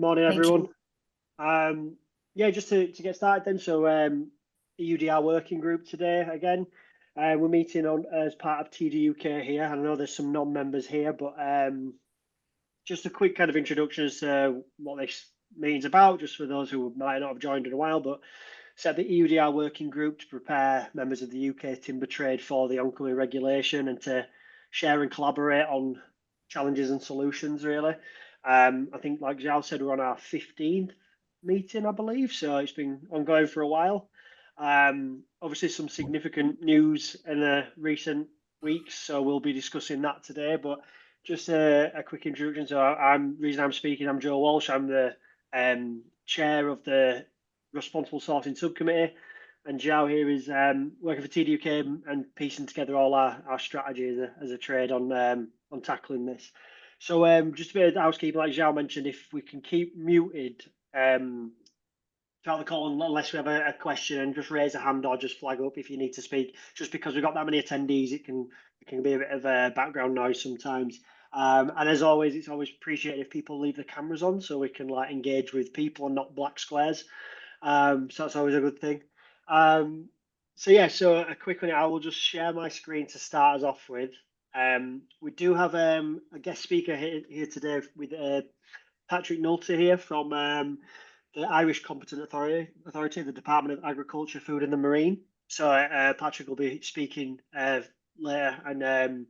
Morning, Thank everyone. you. Yeah, just to get started then. So, EUDR working group today again. We're meeting on as part of TDUK here. I know there's some non-members here, but just a quick kind of introduction as to what this meeting's about, just for those who might not have joined in a while. But set the EUDR working group to prepare members of the UK timber trade for the oncoming regulation and to share and collaborate on challenges and solutions, really. I think, like Zhao said, we're on our 15th meeting, I believe, so it's been ongoing for a while. Obviously, some significant news in the recent weeks, so we'll be discussing that today. But just a quick introduction. So, reason I'm speaking, I'm Joe Walsh. I'm the chair of the Responsible Sourcing Subcommittee, and Zhao here is working for TDUK and piecing together all our strategy as a trade on tackling this. So just a bit of housekeeping, like Zhao mentioned, if we can keep muted throughout the call unless we have a question, and just raise a hand or just flag up if you need to speak. Just because we've got that many attendees, it can be a bit of background noise sometimes. And as always, it's always appreciated if people leave the cameras on so we can like engage with people and not black squares. So that's always a good thing. So yeah, so a quick one. I will just share my screen to start us off with. We do have a guest speaker here today with Patrick Nolte here from the Irish Competent Authority, the Department of Agriculture, Food and the Marine. So Patrick will be speaking later and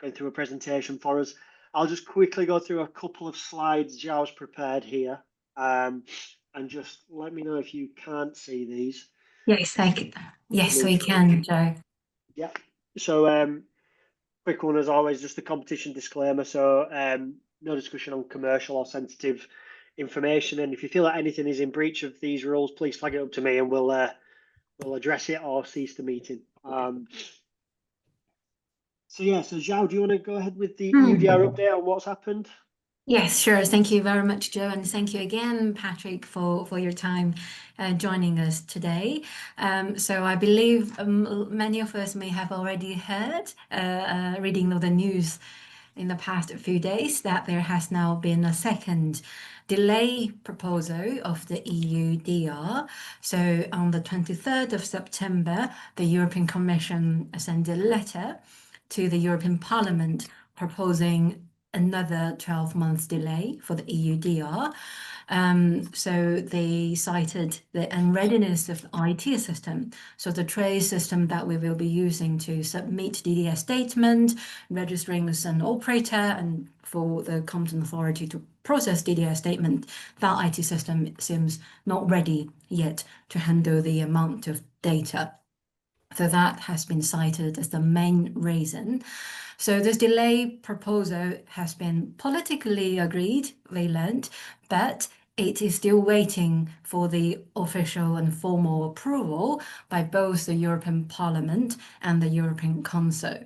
going through a presentation for us. I'll just quickly go through a couple of slides Zhao's prepared here. And just let me know if you can't see these. Yes, yes, we can, Joe. Yeah. So quick one as always, just the competition disclaimer. So no discussion on commercial or sensitive information. And if you feel that anything is in breach of these rules, please flag it up to me and we'll address it or cease the meeting. So yeah, so Zhao, do you want to go ahead with the EUDR update on what's happened? Yes, sure. Thank you very much, Joe, and thank you again, Patrick, for your time joining us today. So I believe many of us may have already heard, reading of the news in the past few days, that there has now been a second delay proposal of the EUDR. So on the 23rd of September, the European Commission sent a letter to the European Parliament proposing another 12 months delay for the EUDR. So they cited the unreadiness of the IT system. So the trace system that we will be using to submit DDS statement, registering as an operator, and for the competent authority to process DDS statement, that IT system seems not ready yet to handle the amount of data. So that has been cited as the main reason. So this delay proposal has been politically agreed, we learned, but it is still waiting for the official and formal approval by both the European Parliament and the European Council.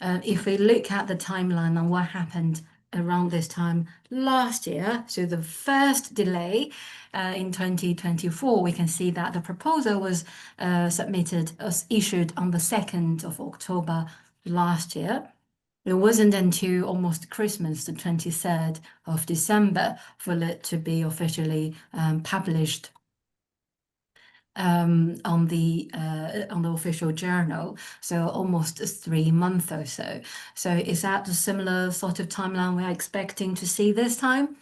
If we look at the timeline on what happened around this time last year, so the first delay in 2024, we can see that the proposal was issued on the 2nd of October last year. It wasn't until almost Christmas, the 23rd of December, for it to be officially published on the official journal, so almost 3 months or so. So is that a similar sort of timeline we're expecting to see this time?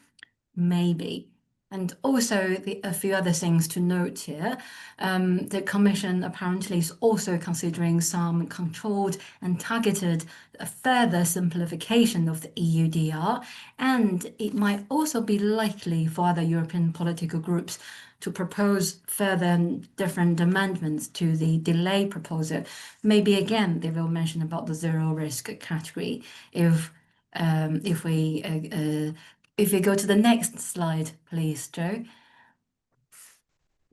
Maybe. And also a few other things to note here. The Commission apparently is also considering some controlled and targeted further simplification of the EUDR, and it might also be likely for other European political groups to propose further different amendments to the delay proposal. Maybe again they will mention about the zero risk category if we go to the next slide, please, Joe.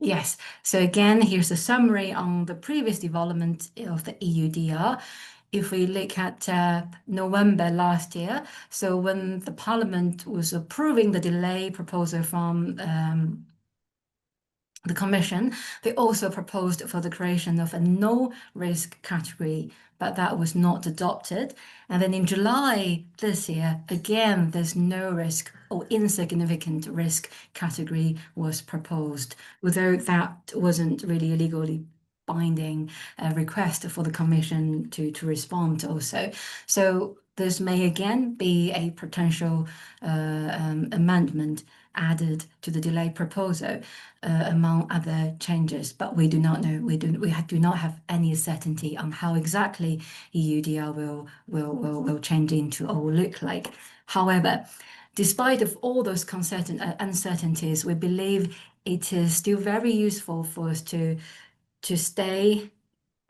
Yes, so again, here's a summary on the previous development of the EUDR. If we look at November last year, so when the Parliament was approving the delay proposal from the Commission, they also proposed for the creation of a no-risk category, but that was not adopted. And then in July this year, again, this no risk or insignificant risk category was proposed, although that wasn't really a legally binding request for the Commission to respond also. So this may again be a potential amendment added to the delay proposal, among other changes, but we do not know. We do not have any certainty on how exactly EUDR will change into or will look like. However, despite of all those uncertainties, we believe it is still very useful for us to stay,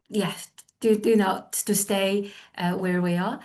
yes, to stay where we are.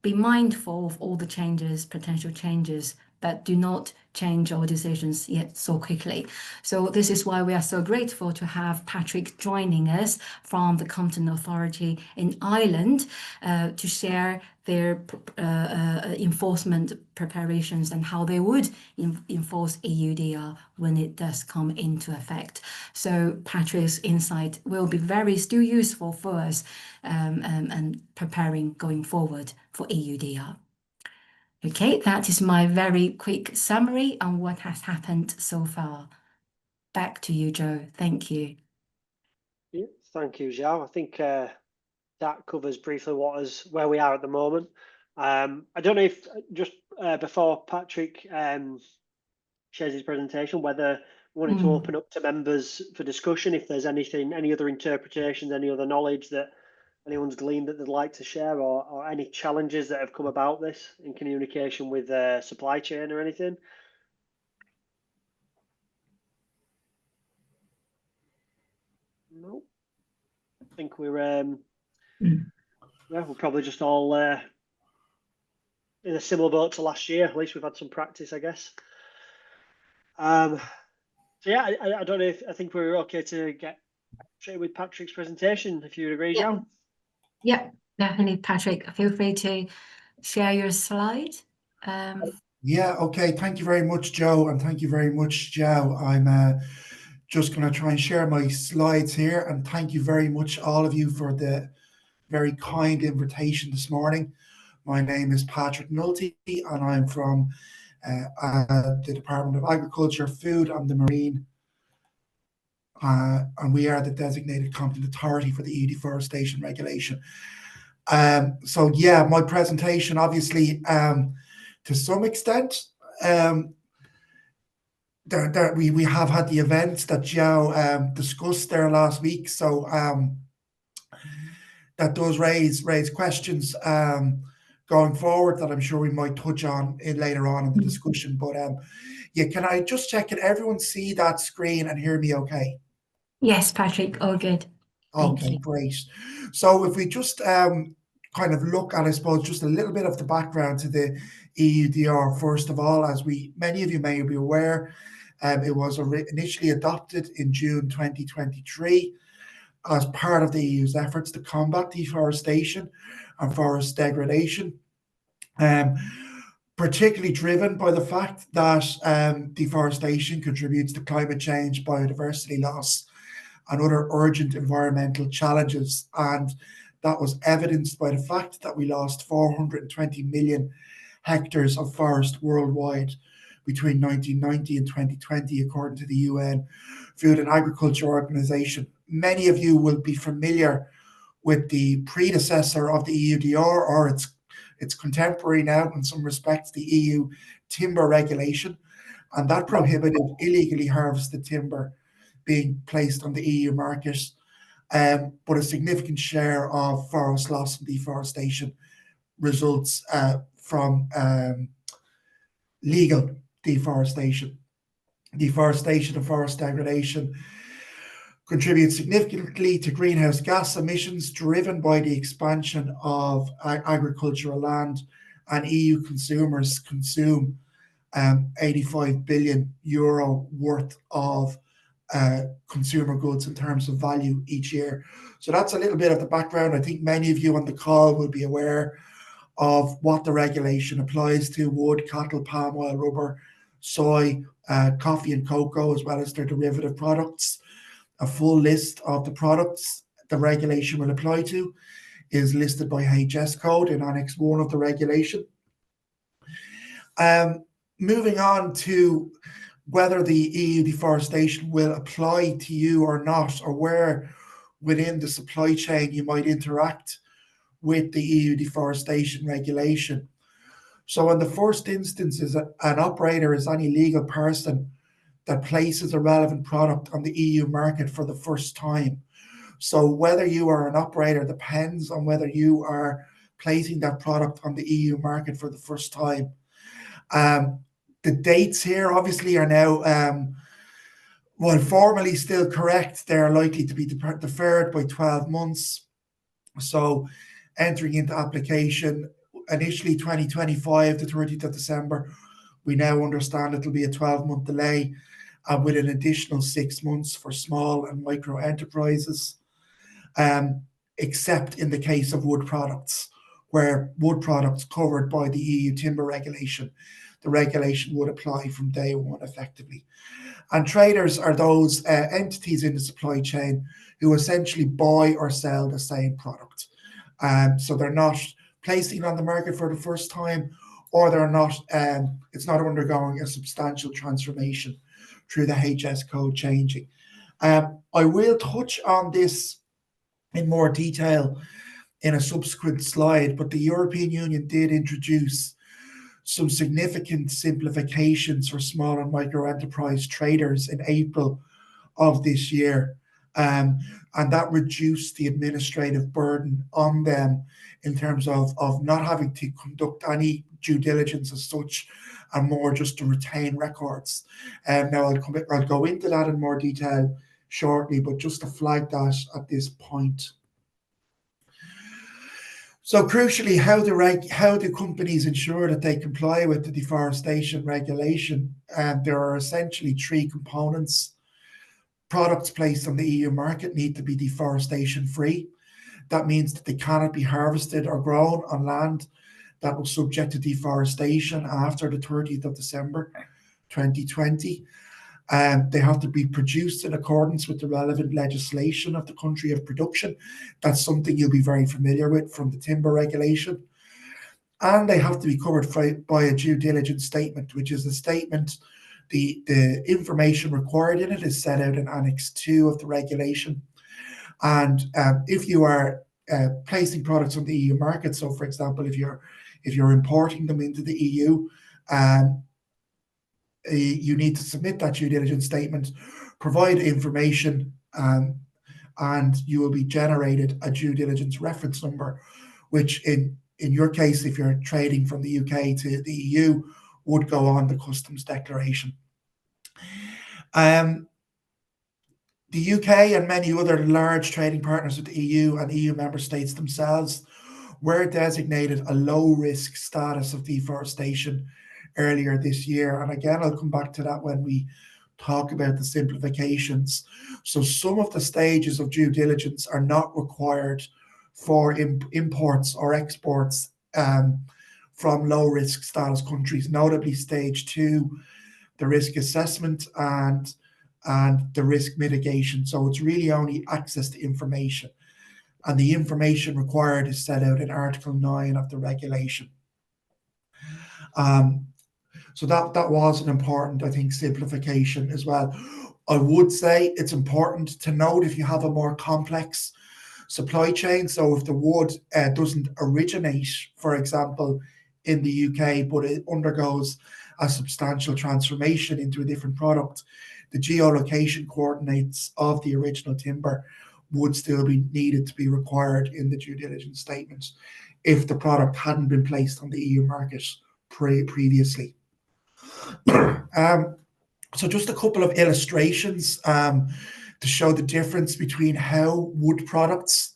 Be mindful of all the changes, potential changes, but do not change our decisions yet so quickly. So this is why we are so grateful to have Patrick joining us from the Competent Authority in Ireland to share their enforcement preparations and how they would enforce EUDR when it does come into effect. So Patrick's insight will be still useful for us and preparing going forward for EUDR. Okay, that is my very quick summary on what has happened so far. Back to you, Joe. Thank you. Yeah, thank you, Zhao. I think that covers briefly where we are at the moment. I don't know if just before Patrick shares his presentation, whether we wanted to open up to members for discussion, if there's any other interpretations, any other knowledge that anyone's gleaned that they'd like to share, or any challenges that have come about this in communication with supply chain or anything. No, I think we're yeah, we're probably just all in a similar boat to last year. At least we've had some practice, I guess. So yeah, I don't know if I think we're okay to get straight with Patrick's presentation, if you agree, Joe. Yeah, definitely, Patrick. Feel free to share your slide. Yeah, okay. Thank you very much, Joe, and thank you very much, Joe. I'm just going to try and share my slides here, and thank you very much, all of you, for the very kind invitation this morning. My name is Patrick Nulty, and I'm from the Department of Agriculture, Food and the Marine, and we are the designated competent authority for the EU deforestation regulation. So yeah, my presentation, obviously, to some extent, we have had the events that Joe discussed there last week, so that does raise questions going forward that I'm sure we might touch on later on in the discussion. But yeah, can I just check, can everyone see that screen and hear me okay? Yes, Patrick, all good. Okay, great. So if we just kind of look at, I suppose, just a little bit of the background to the EUDR, first of all, as many of you may be aware, it was initially adopted in June 2023 as part of the EU's efforts to combat deforestation and forest degradation, particularly driven by the fact that deforestation contributes to climate change, biodiversity loss, and other urgent environmental challenges. And that was evidenced by the fact that we lost 420 million hectares of forest worldwide between 1990 and 2020, according to the UN Food and Agriculture Organization. Many of you will be familiar with the predecessor of the EUDR, or its contemporary now in some respects, the EU timber regulation, and that prohibited illegally harvested timber being placed on the EU market, but a significant share of forest loss and deforestation results from legal deforestation. Deforestation and forest degradation contribute significantly to greenhouse gas emissions driven by the expansion of agricultural land, and EU consumers consume 85 billion euro worth of consumer goods in terms of value each year. So that's a little bit of the background. I think many of you on the call will be aware of what the regulation applies to: wood, cattle, palm oil, rubber, soy, coffee and cocoa, as well as their derivative products. A full list of the products the regulation will apply to is listed by HS code in Annex 1 of the regulation. Moving on to whether the EU deforestation will apply to you or not, or where within the supply chain you might interact with the EU deforestation regulation. So in the first instance, an operator is any legal person that places a relevant product on the EU market for the first time. So whether you are an operator depends on whether you are placing that product on the EU market for the first time. The dates here obviously are now, while formally still correct, they are likely to be deferred by 12 months. So entering into application initially 2025, the 30th of December, we now understand it'll be a 12-month delay, with an additional 6 months for small and micro enterprises, except in the case of wood products, where wood products covered by the EU timber regulation, the regulation would apply from day one effectively. And traders are those entities in the supply chain who essentially buy or sell the same product. So they're not placing it on the market for the first time, or they're not, it's not undergoing a substantial transformation through the HS code changing. I will touch on this in more detail in a subsequent slide, but the European Union did introduce some significant simplifications for small and micro enterprise traders in April of this year. And that reduced the administrative burden on them in terms of not having to conduct any due diligence as such, and more just to retain records. Now I'll go into that in more detail shortly, but just to flag that at this point. So crucially, how do companies ensure that they comply with the deforestation regulation? There are essentially three components. Products placed on the EU market need to be deforestation free. That means that they cannot be harvested or grown on land that was subject to deforestation after the 30th of December 2020. They have to be produced in accordance with the relevant legislation of the country of production. That's something you'll be very familiar with from the timber regulation. And they have to be covered by a due diligence statement, which is a statement, the information required in it is set out in Annex 2 of the regulation. And if you are placing products on the EU market, so for example, if you're importing them into the EU, you need to submit that due diligence statement, provide information, and you will be generated a due diligence reference number, which in your case, if you're trading from the UK to the EU, would go on the customs declaration. The UK and many other large trading partners with the EU and EU member states themselves were designated a low-risk status of deforestation earlier this year. And again, I'll come back to that when we talk about the simplifications. So some of the stages of due diligence are not required for imports or exports from low-risk status countries, notably stage 2, the risk assessment and the risk mitigation. So it's really only access to information. And the information required is set out in Article 9 of the regulation. So that was an important, I think, simplification as well. I would say it's important to note if you have a more complex supply chain. So if the wood doesn't originate, for example, in the UK, but it undergoes a substantial transformation into a different product, the geolocation coordinates of the original timber would still be needed to be required in the due diligence statement if the product hadn't been placed on the EU market previously. So just a couple of illustrations to show the difference between how wood products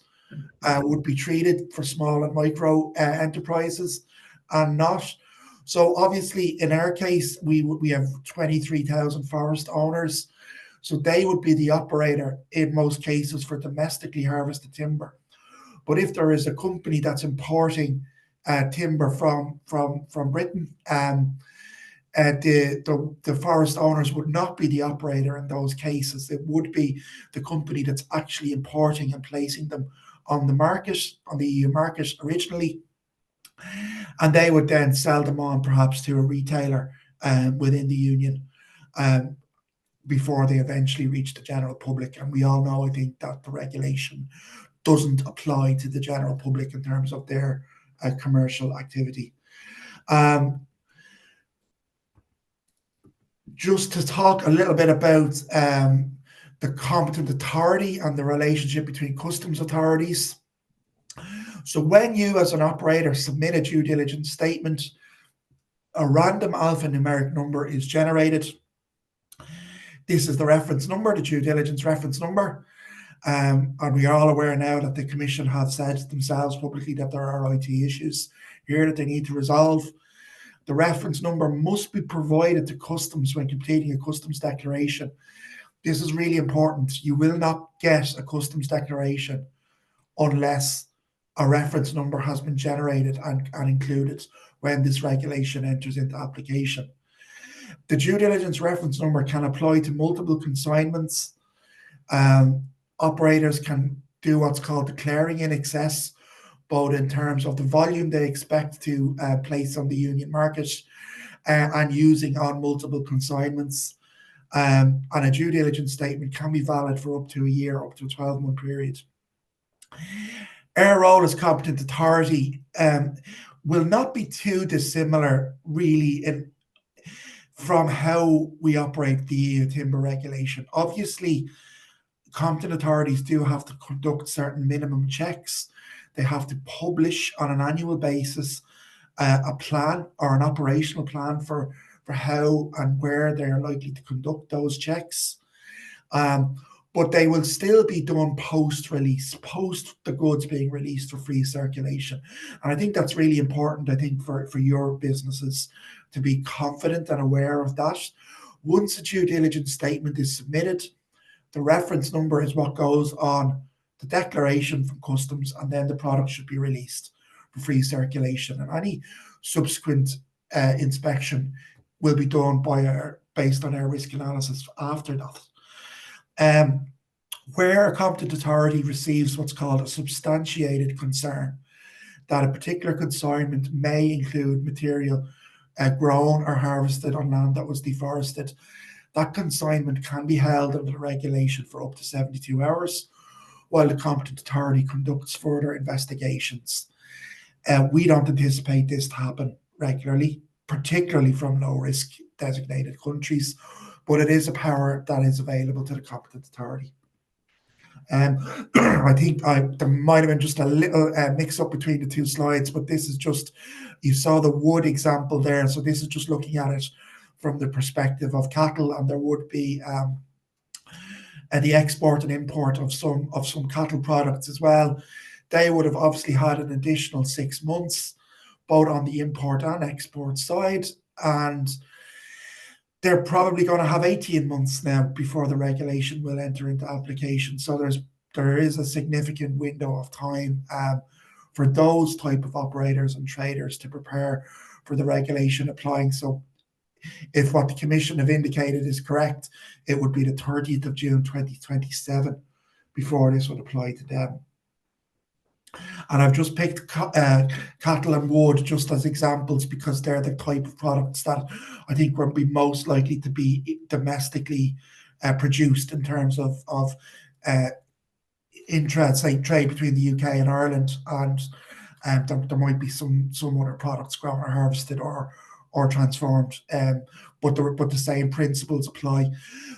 would be treated for small and micro enterprises and not. So obviously, in our case, we have 23,000 forest owners. So they would be the operator in most cases for domestically harvested timber. But if there is a company that's importing timber from Britain, the forest owners would not be the operator in those cases. It would be the company that's actually importing and placing them on the market, on the EU market originally, and they would then sell them on perhaps to a retailer within the union before they eventually reach the general public. And we all know, I think, that the regulation doesn't apply to the general public in terms of their commercial activity. Just to talk a little bit about the competent authority and the relationship between customs authorities. So when you as an operator submit a due diligence statement, a random alphanumeric number is generated. This is the reference number, the due diligence reference number. And we are all aware now that the Commission have said themselves publicly that there are IT issues here that they need to resolve. The reference number must be provided to customs when completing a customs declaration. This is really important. You will not get a customs declaration unless a reference number has been generated and included when this regulation enters into application. The due diligence reference number can apply to multiple consignments. Operators can do what's called declaring in excess, both in terms of the volume they expect to place on the union market and using on multiple consignments. And a due diligence statement can be valid for up to a year, up to a 12-month period. Our role as competent authority will not be too dissimilar, really, from how we operate the EU timber regulation. Obviously, competent authorities do have to conduct certain minimum checks. They have to publish on an annual basis a plan or an operational plan for how and where they are likely to conduct those checks. But they will still be done post-release, post the goods being released for free circulation. And I think that's really important, I think, for your businesses to be confident and aware of that. Once a due diligence statement is submitted, the reference number is what goes on the declaration from customs, and then the product should be released for free circulation. And any subsequent inspection will be done based on our risk analysis after that. Where a competent authority receives what's called a substantiated concern, that a particular consignment may include material grown or harvested on land that was deforested, that consignment can be held under the regulation for up to 72 hours while the competent authority conducts further investigations. We don't anticipate this to happen regularly, particularly from low-risk designated countries, but it is a power that is available to the competent authority. I think there might have been just a little mix-up between the two slides, but this is just, you saw the wood example there, so this is just looking at it from the perspective of cattle, and there would be the export and import of some cattle products as well. They would have obviously had an additional 6 months, both on the import and export side, and they're probably going to have 18 months now before the regulation will enter into application. So there is a significant window of time for those type of operators and traders to prepare for the regulation applying. So if what the Commission have indicated is correct, it would be the 30th of June 2027 before this would apply to them. And I've just picked cattle and wood just as examples because they're the type of products that I think will be most likely to be domestically produced in terms of trade between the UK and Ireland, and there might be some other products grown or harvested or transformed, but the same principles apply.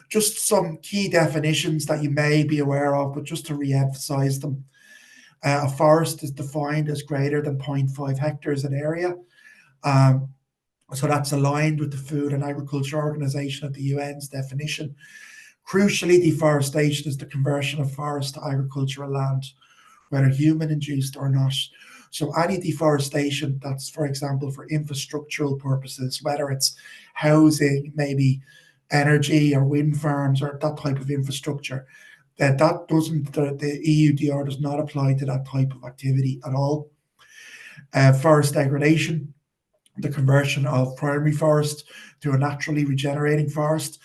Just some key definitions that you may be aware of, but just to re-emphasize them. A forest is defined as greater than 0.5 hectares in area. So that's aligned with the Food and Agriculture Organization of the UN's definition. Crucially, deforestation is the conversion of forest to agricultural land, whether human-induced or not. So any deforestation that's, for example, for infrastructural purposes, whether it's housing, maybe energy or wind farms or that type of infrastructure, that doesn't, the EUDR does not apply to that type of activity at all. Forest degradation, the conversion of primary forest to a naturally regenerating forest.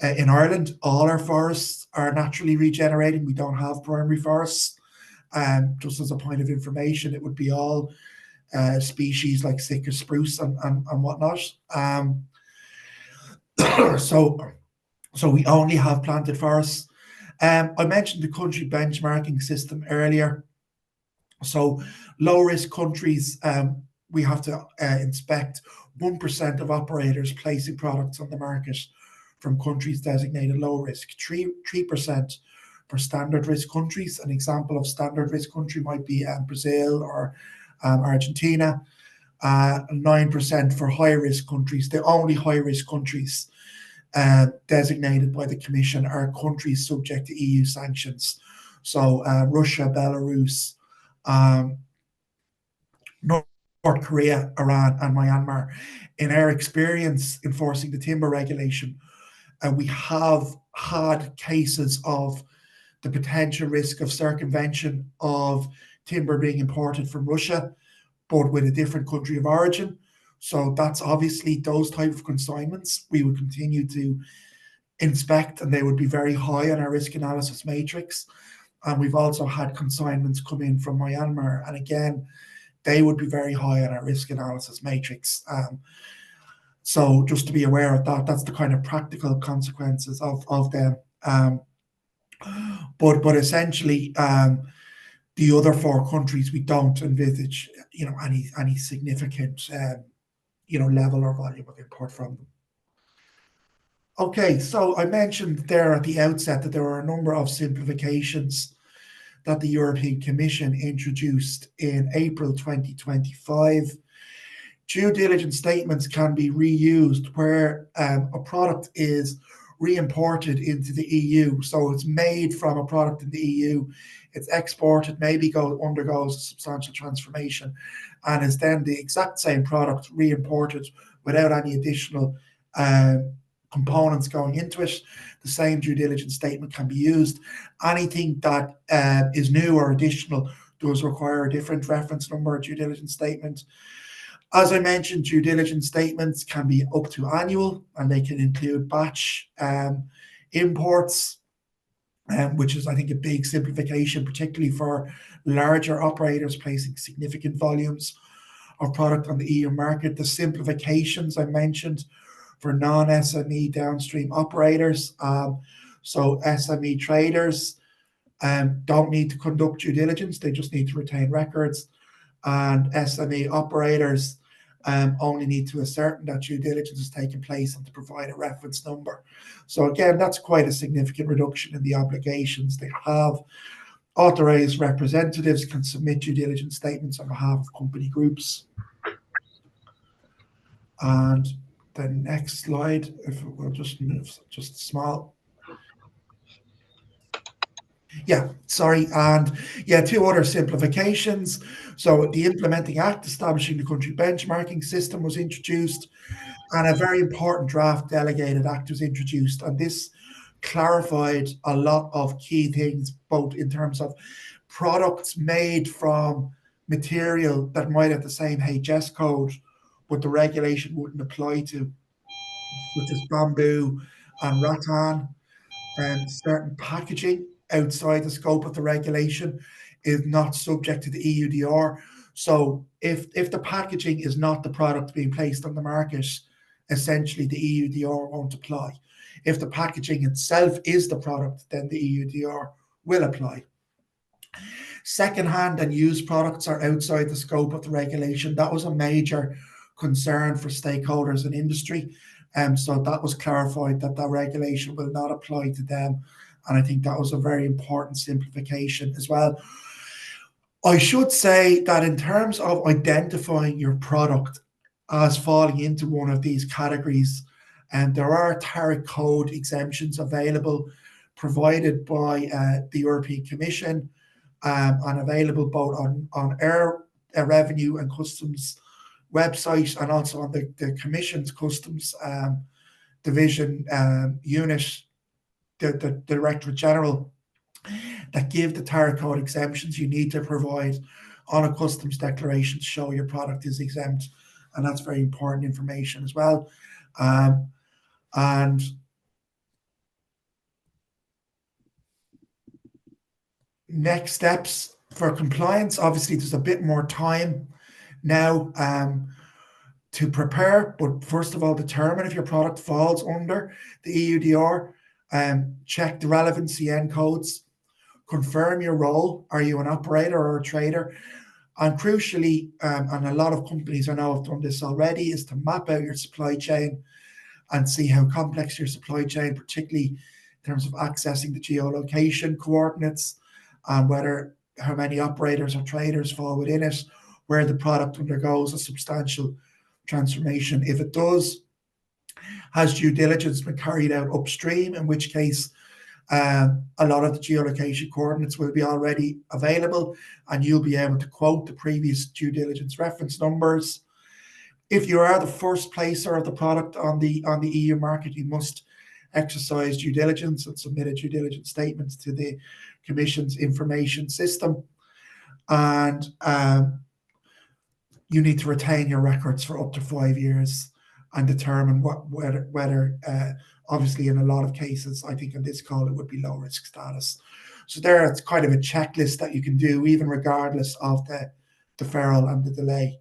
In Ireland, all our forests are naturally regenerating. We don't have primary forests. Just as a point of information, it would be all species like Sitka spruce and whatnot. So we only have planted forests. I mentioned the country benchmarking system earlier. So low-risk countries, we have to inspect 1% of operators placing products on the market from countries designated low risk, 3% for standard risk countries. An example of standard risk country might be Brazil or Argentina. 9% for high risk countries. The only high risk countries designated by the Commission are countries subject to EU sanctions. So Russia, Belarus, North Korea, Iran, and Myanmar. In our experience enforcing the timber regulation, we have had cases of the potential risk of circumvention of timber being imported from Russia, but with a different country of origin. So that's obviously those type of consignments we would continue to inspect, and they would be very high on our risk analysis matrix. And we've also had consignments come in from Myanmar, and again, they would be very high on our risk analysis matrix. So just to be aware of that, that's the kind of practical consequences of them. But essentially, the other 4 countries, we don't envisage, any significant, level or volume of import from them. Okay, so I mentioned there at the outset that there were a number of simplifications that the European Commission introduced in April 2025. Due diligence statements can be reused where a product is re-imported into the EU. So it's made from a product in the EU, it's exported, maybe undergoes a substantial transformation, and is then the exact same product re-imported without any additional components going into it. The same due diligence statement can be used. Anything that is new or additional does require a different reference number or due diligence statement. As I mentioned, due diligence statements can be up to annual, and they can include batch imports, which is, I think, a big simplification, particularly for larger operators placing significant volumes of product on the EU market. The simplifications I mentioned for non-SME downstream operators. So SME traders don't need to conduct due diligence, they just need to retain records. And SME operators only need to ascertain that due diligence has taken place and to provide a reference number. So again, that's quite a significant reduction in the obligations they have. Authorized representatives can submit due diligence statements on behalf of company groups. And the next slide, if we'll just move just small. Yeah, sorry. And yeah, 2 other simplifications. So the implementing act establishing the country benchmarking system was introduced, and a very important draft delegated act was introduced. And this clarified a lot of key things, both in terms of products made from material that might have the same HS code, but the regulation wouldn't apply to, such as bamboo and rattan, and certain packaging outside the scope of the regulation is not subject to the EUDR. So if the packaging is not the product being placed on the market, essentially the EUDR won't apply. If the packaging itself is the product, then the EUDR will apply. Second-hand and used products are outside the scope of the regulation. That was a major concern for stakeholders in industry. So that was clarified that the regulation will not apply to them. And I think that was a very important simplification as well. I should say that in terms of identifying your product as falling into one of these categories, there are tariff code exemptions available provided by the European Commission and available both on our revenue and customs website and also on the Commission's customs division unit, the Directorate General, that give the tariff code exemptions you need to provide on a customs declaration to show your product is exempt. and that's very important information as well. And next steps for compliance, obviously there's a bit more time now to prepare, but first of all, determine if your product falls under the EUDR, check the relevant CN codes, confirm your role. Are you an operator or a trader? And crucially, and a lot of companies I know have done this already, is to map out your supply chain and see how complex your supply chain, particularly in terms of accessing the geolocation coordinates, and how many operators or traders fall within it, where the product undergoes a substantial transformation. If it does, has due diligence been carried out upstream, in which case a lot of the geolocation coordinates will be already available and you'll be able to quote the previous due diligence reference numbers. If you are the first placer of the product on the EU market, you must exercise due diligence and submit a due diligence statement to the Commission's information system. And you need to retain your records for up to 5 years and determine whether obviously in a lot of cases, I think in this call, it would be low risk status. So there, it's kind of a checklist that you can do even regardless of the deferral and the delay.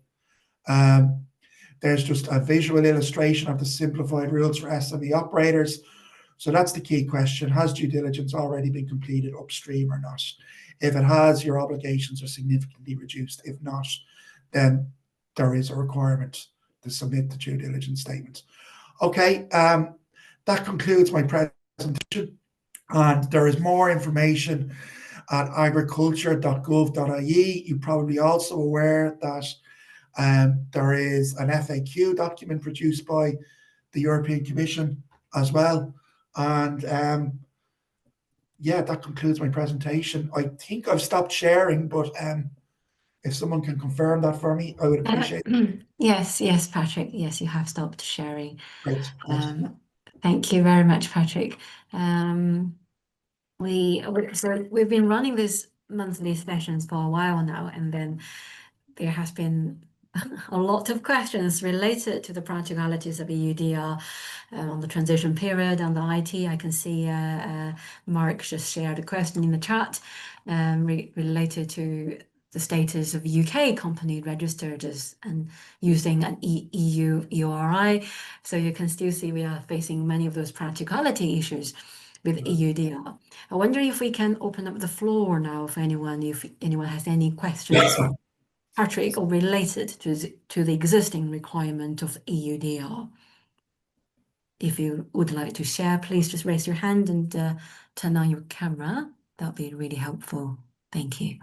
There's just a visual illustration of the simplified rules for SME operators. So that's the key question. Has due diligence already been completed upstream or not? If it has, your obligations are significantly reduced. If not, then there is a requirement to submit the due diligence statement. Okay, that concludes my presentation. And there is more information at agriculture.gov.ie. You're probably also aware that there is an FAQ document produced by the European Commission as well. And yeah, that concludes my presentation. I think I've stopped sharing, but if someone can confirm that for me, I would appreciate it. Yes, Patrick. Yes, you have stopped sharing. Great. Thank you very much, Patrick. So we've been running these monthly sessions for a while now, and then there has been a lot of questions related to the practicalities of EUDR on the transition period and the IT. I can see Mark just shared a question in the chat related to the status of UK company registered as and using an EU EURI. So you can still see we are facing many of those practicality issues with EUDR. I wonder if we can open up the floor now if anyone has any questions. Patrick, or related to the existing requirement of EUDR. If you would like to share, please just raise your hand and turn on your camera. That would be really helpful. Thank you.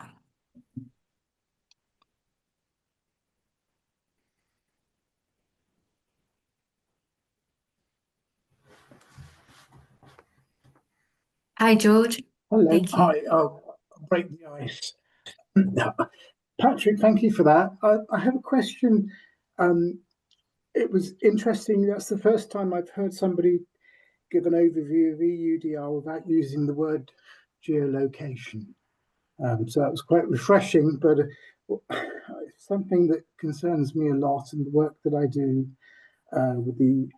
Hi, George. Hello. Thank you. Hi. I'll break the ice. Patrick, thank you for that. I have a question. It was interesting. That's the first time I've heard somebody give an overview of EUDR without using the word geolocation. So that was quite refreshing, but something that concerns me a lot in the work that I do with the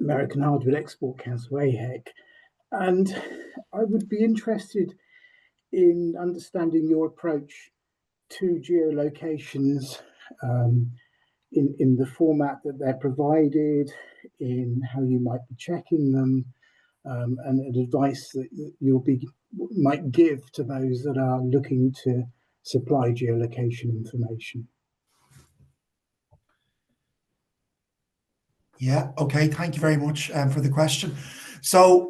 American Hardwood Export Council, AHEC. And I would be interested in understanding your approach to geolocations in the format that they're provided, in how you might be checking them, and advice that might give to those that are looking to supply geolocation information. Yeah, okay, thank you very much for the question. So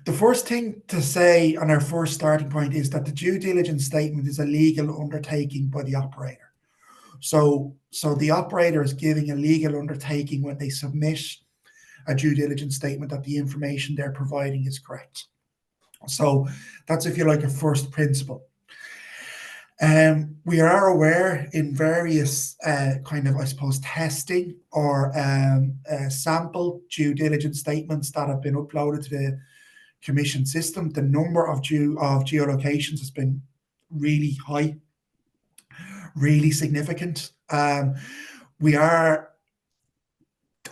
the first thing to say on our first starting point is that the due diligence statement is a legal undertaking by the operator. So the operator is giving a legal undertaking when they submit a due diligence statement that the information they're providing is correct. So that's, if you like, a first principle. We are aware in various kind of, I suppose, testing or sample due diligence statements that have been uploaded to the Commission system, the number of geolocations has been really high, really significant. we are,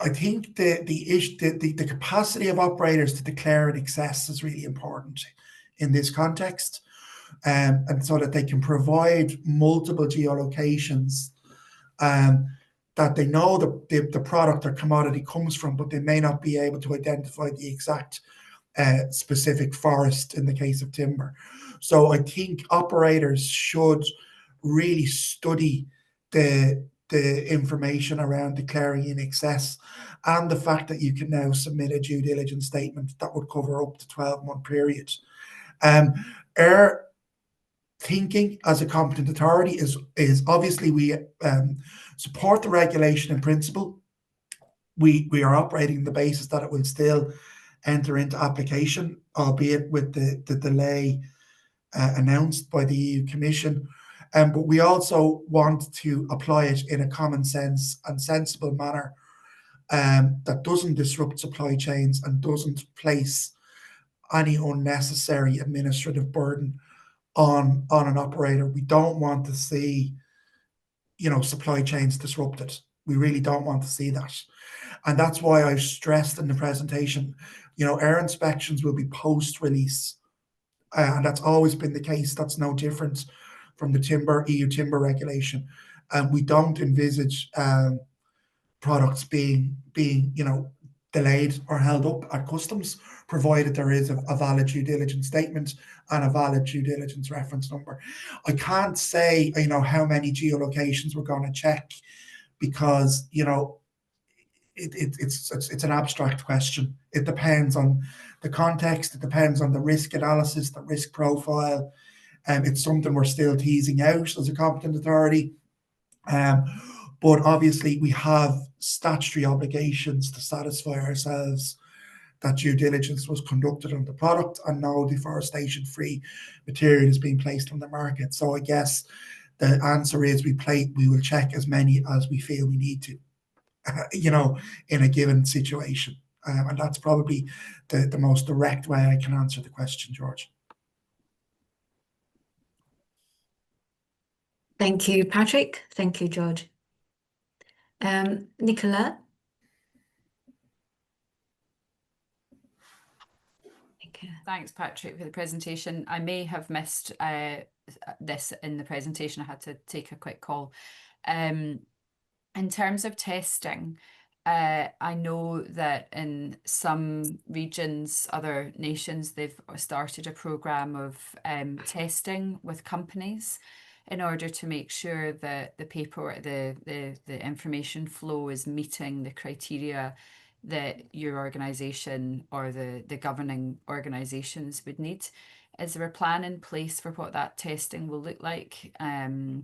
I think the capacity of operators to declare in excess is really important in this context, and so that they can provide multiple geolocations, that they know the product or commodity comes from, but they may not be able to identify the exact specific forest in the case of timber. So I think operators should really study the information around declaring in excess, and the fact that you can now submit a due diligence statement that would cover up to 12-month period. Our thinking as a competent authority is obviously we support the regulation in principle. We are operating on the basis that it will still enter into application, albeit with the delay announced by the EU Commission. But we also want to apply it in a common sense and sensible manner, that doesn't disrupt supply chains and doesn't place any unnecessary administrative burden on an operator. We don't want to see, supply chains disrupted. We really don't want to see that. And that's why I've stressed in the presentation, our inspections will be post-release. And that's always been the case. That's no different from the EU timber regulation. And we don't envisage products being delayed or held up at customs, provided there is a valid due diligence statement and a valid due diligence reference number. I can't say, how many geolocations we're going to check, because, it's an abstract question. It depends on the context. It depends on the risk analysis, the risk profile. It's something we're still teasing out as a competent authority. But obviously we have statutory obligations to satisfy ourselves that due diligence was conducted on the product and no deforestation-free material is being placed on the market. So I guess the answer is we will check as many as we feel we need to, in a given situation. And that's probably the most direct way I can answer the question, George. Thank you, Patrick. Thank you, George. Nicola? Thanks, Patrick, for the presentation. I may have missed this in the presentation. I had to take a quick call. In terms of testing, I know that in some regions, other nations, they've started a program of testing with companies in order to make sure that the paperwork, the information flow is meeting the criteria that your organisation or the governing organisations would need. Is there a plan in place for what that testing will look like? Is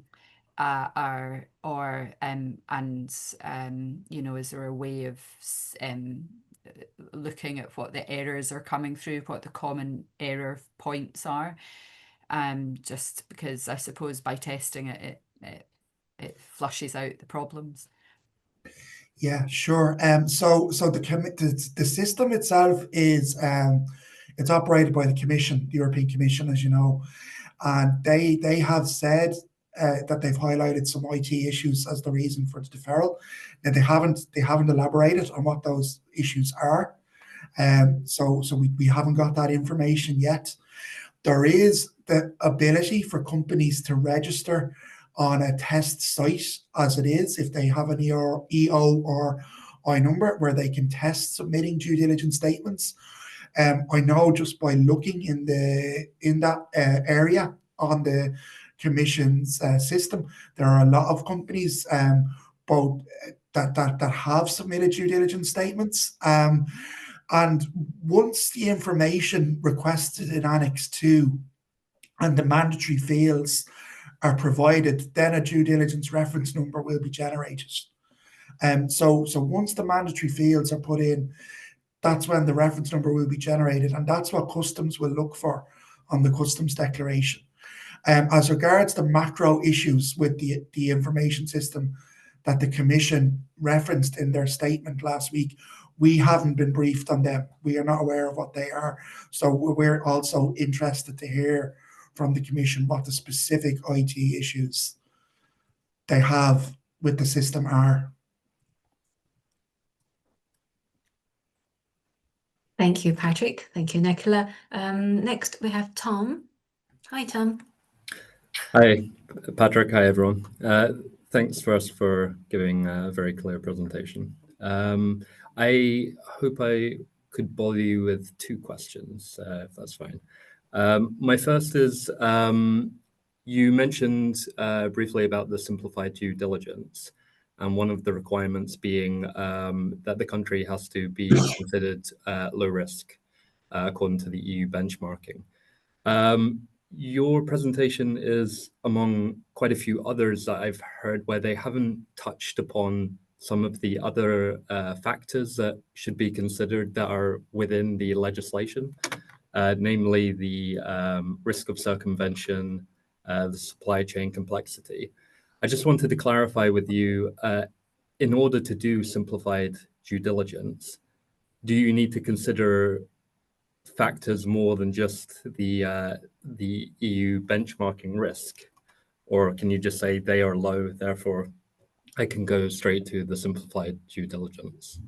there a way of looking at what the errors are coming through, what the common error points are? Just because I suppose by testing it flushes out the problems. Yeah, sure. So the system itself is it's operated by the Commission, the European Commission, as you know, and they have said that they've highlighted some IT issues as the reason for the deferral. Now they haven't elaborated on what those issues are. So we haven't got that information yet. There is the ability for companies to register on a test site as it is, if they have an EO or I number where they can test submitting due diligence statements. I know just by looking in that area on the Commission's system, there are a lot of companies both that have submitted due diligence statements. And once the information requested in Annex 2 and the mandatory fields are provided, then a due diligence reference number will be generated. So once the mandatory fields are put in, that's when the reference number will be generated, and that's what customs will look for on the customs declaration. As regards the macro issues with the information system that the Commission referenced in their statement last week, we haven't been briefed on them. We are not aware of what they are. So we're also interested to hear from the Commission what the specific IT issues they have with the system are. Thank you, Patrick. Thank you, Nicola. Next, we have Tom. Hi, Tom. Hi, Patrick. Hi, everyone. Thanks first for giving a very clear presentation. I hope I could bother you with 2 questions, if that's fine. My first is, you mentioned briefly about the simplified due diligence, and one of the requirements being that the country has to be considered low risk, according to the EU benchmarking. Your presentation is among quite a few others that I've heard where they haven't touched upon some of the other factors that should be considered that are within the legislation, namely the risk of circumvention, the supply chain complexity. I just wanted to clarify with you, in order to do simplified due diligence, do you need to consider factors more than just the EU benchmarking risk, or can you just say they are low, therefore I can go straight to the simplified due diligence?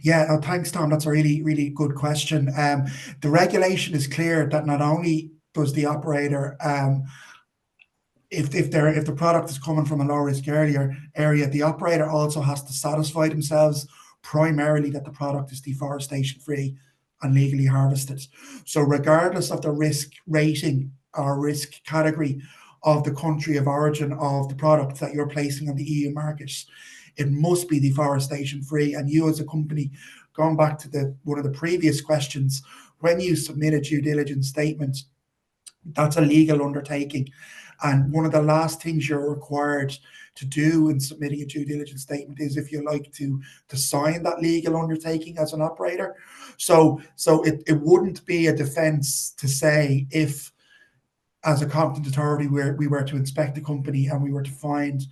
Yeah, thanks, Tom. That's a really, really good question. The regulation is clear that not only does the operator, if the product is coming from a low risk area, the operator also has to satisfy themselves primarily that the product is deforestation free and legally harvested. So regardless of the risk rating or risk category of the country of origin of the product that you're placing on the EU market, it must be deforestation free. And you as a company, going back to one of the previous questions, when you submit a due diligence statement, that's a legal undertaking. And one of the last things you're required to do in submitting a due diligence statement is, if you like, to sign that legal undertaking as an operator. So it wouldn't be a defence to say, if as a competent authority we were to inspect the company and we were to find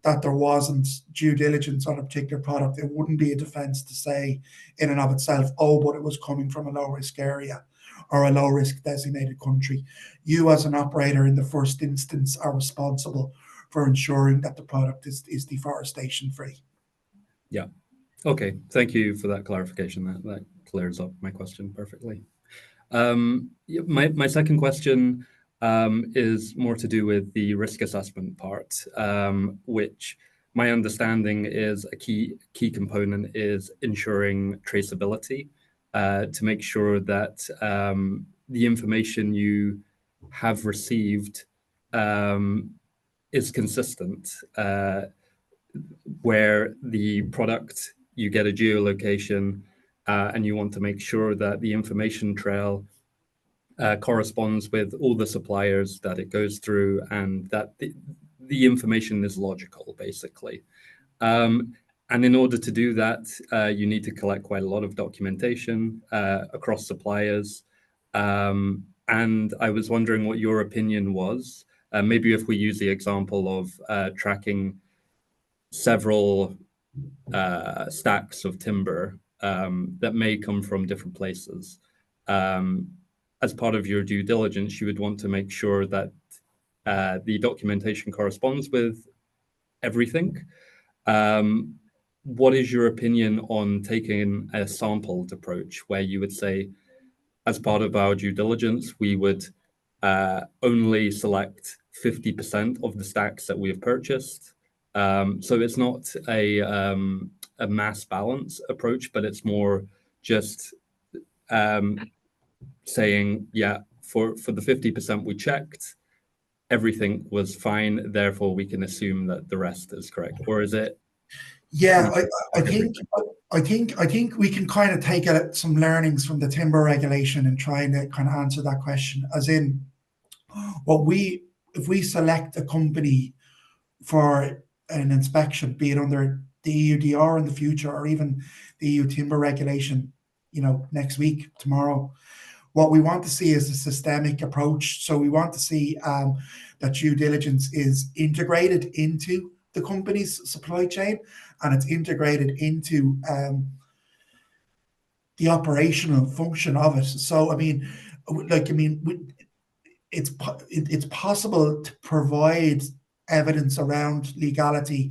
that there wasn't due diligence on a particular product, it wouldn't be a defence to say in and of itself, oh, but it was coming from a low risk area or a low risk designated country. You as an operator in the first instance are responsible for ensuring that the product is deforestation free. Yeah. Okay. Thank you for that clarification. That clears up my question perfectly. My second question is more to do with the risk assessment part, which my understanding is a key component is ensuring traceability, to make sure that the information you have received is consistent, where the product, you get a geolocation, and you want to make sure that the information trail corresponds with all the suppliers that it goes through, and that the information is logical, basically. And in order to do that, you need to collect quite a lot of documentation across suppliers. And I was wondering what your opinion was. Maybe if we use the example of tracking several stacks of timber that may come from different places. As part of your due diligence, you would want to make sure that the documentation corresponds with everything. What is your opinion on taking a sampled approach, where you would say, as part of our due diligence, we would only select 50% of the stacks that we have purchased? So it's not a mass balance approach, but it's more just saying, yeah, for the 50% we checked, everything was fine, therefore we can assume that the rest is correct? Or is it? Yeah, I think we can kind of take some learnings from the timber regulation and trying to kind of answer that question. As in, if we select a company for an inspection, be it under the EUDR in the future or even the EU timber regulation, next week, tomorrow, what we want to see is a systemic approach. So we want to see that due diligence is integrated into the company's supply chain, and it's integrated into the operational function of it. So it's possible to provide evidence around legality,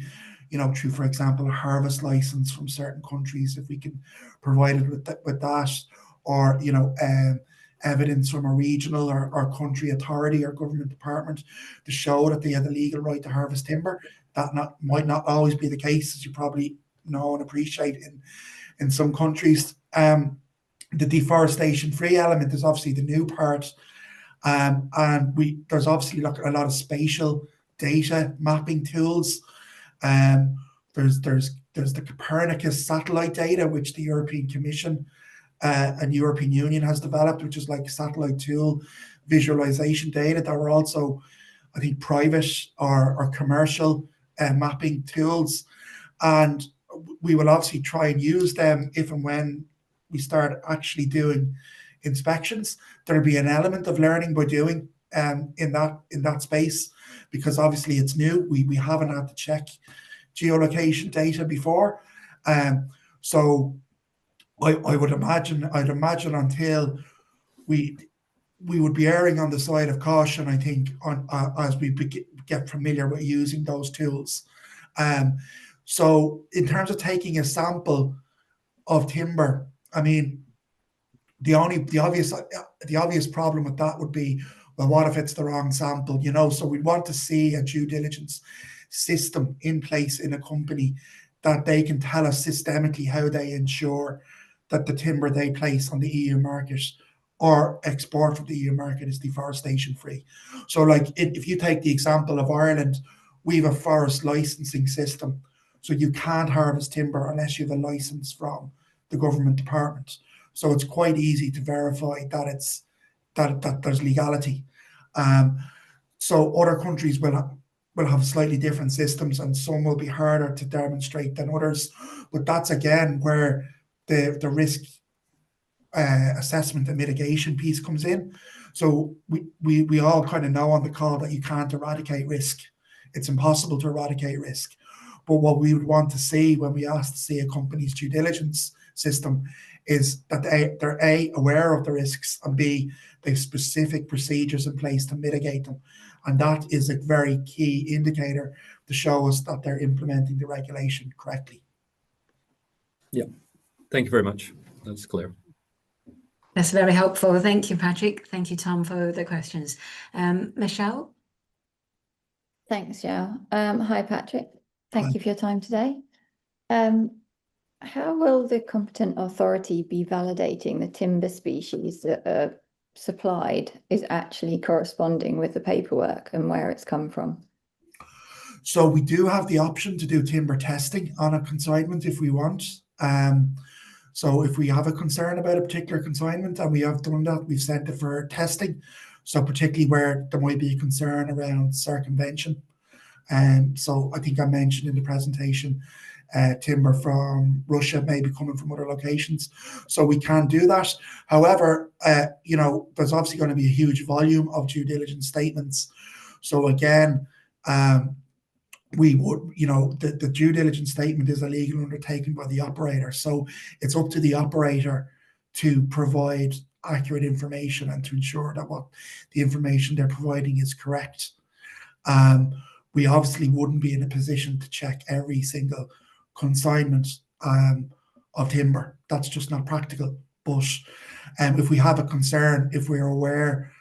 you know, through, for example, a harvest license from certain countries, if we can provide it with that, or, you know, evidence from a regional or country authority or government department to show that they had the legal right to harvest timber. That might not always be the case, as you probably know and appreciate in some countries. The deforestation-free element is obviously the new part, and there's obviously a lot of spatial data mapping tools. There's the Copernicus satellite data, which the European Commission and European Union has developed, which is like satellite tool visualization data. There are also, I think, private or commercial mapping tools, and we will obviously try and use them if and when we start actually doing inspections. There'll be an element of learning by doing in that space, because obviously it's new. We haven't had to check geolocation data before, so I'd imagine until we would be erring on the side of caution, I think, as we get familiar with using those tools. So in terms of taking a sample of timber, I mean, the obvious problem with that would be, well, what if it's the wrong sample? You know, so we'd want to see a due diligence system in place in a company that they can tell us systemically how they ensure that the timber they place on the EU market or export from the EU market is deforestation free. So like if you take the example of Ireland, we have a forest licensing system. So you can't harvest timber unless you have a license from the government department. So it's quite easy to verify that there's legality. So other countries will have slightly different systems, and some will be harder to demonstrate than others. But that's again where the risk assessment and mitigation piece comes in. So we all kind of know on the call that you can't eradicate risk. It's impossible to eradicate risk. But what we would want to see when we ask to see a company's due diligence system is that they're A, aware of the risks, and B, they have specific procedures in place to mitigate them. And that is a very key indicator to show us that they're implementing the regulation correctly. Yeah, thank you very much. That's clear. That's very helpful. Thank you, Patrick. Thank you, Tom, for the questions. Michelle? Thanks, Joe. Hi, Patrick. Thank you for your time today. How will the competent authority be validating the timber species that are supplied is actually corresponding with the paperwork and where it's come from? So we do have the option to do timber testing on a consignment if we want. So if we have a concern about a particular consignment, and we have done that, we've sent it for testing. So particularly where there might be a concern around circumvention. So I think I mentioned in the presentation, timber from Russia may be coming from other locations. So we can do that. However, you know, there's obviously going to be a huge volume of due diligence statements. So again, we would, you know, the due diligence statement is a legal undertaking by the operator. So it's up to the operator to provide accurate information and to ensure that what the information they're providing is correct. We obviously wouldn't be in a position to check every single consignment of timber. That's just not practical. But if we have a concern, if we're aware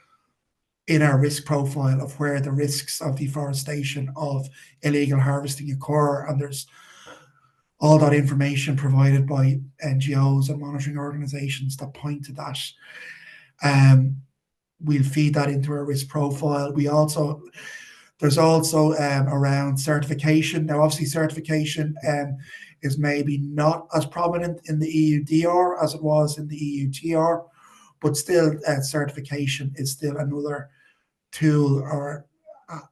in our risk profile of where the risks of deforestation, of illegal harvesting occur, and there's all that information provided by NGOs and monitoring organizations that point to that, we'll feed that into our risk profile. There's also around certification. Now, obviously, certification is maybe not as prominent in the EUDR as it was in the EUTR, but still, certification is still another tool or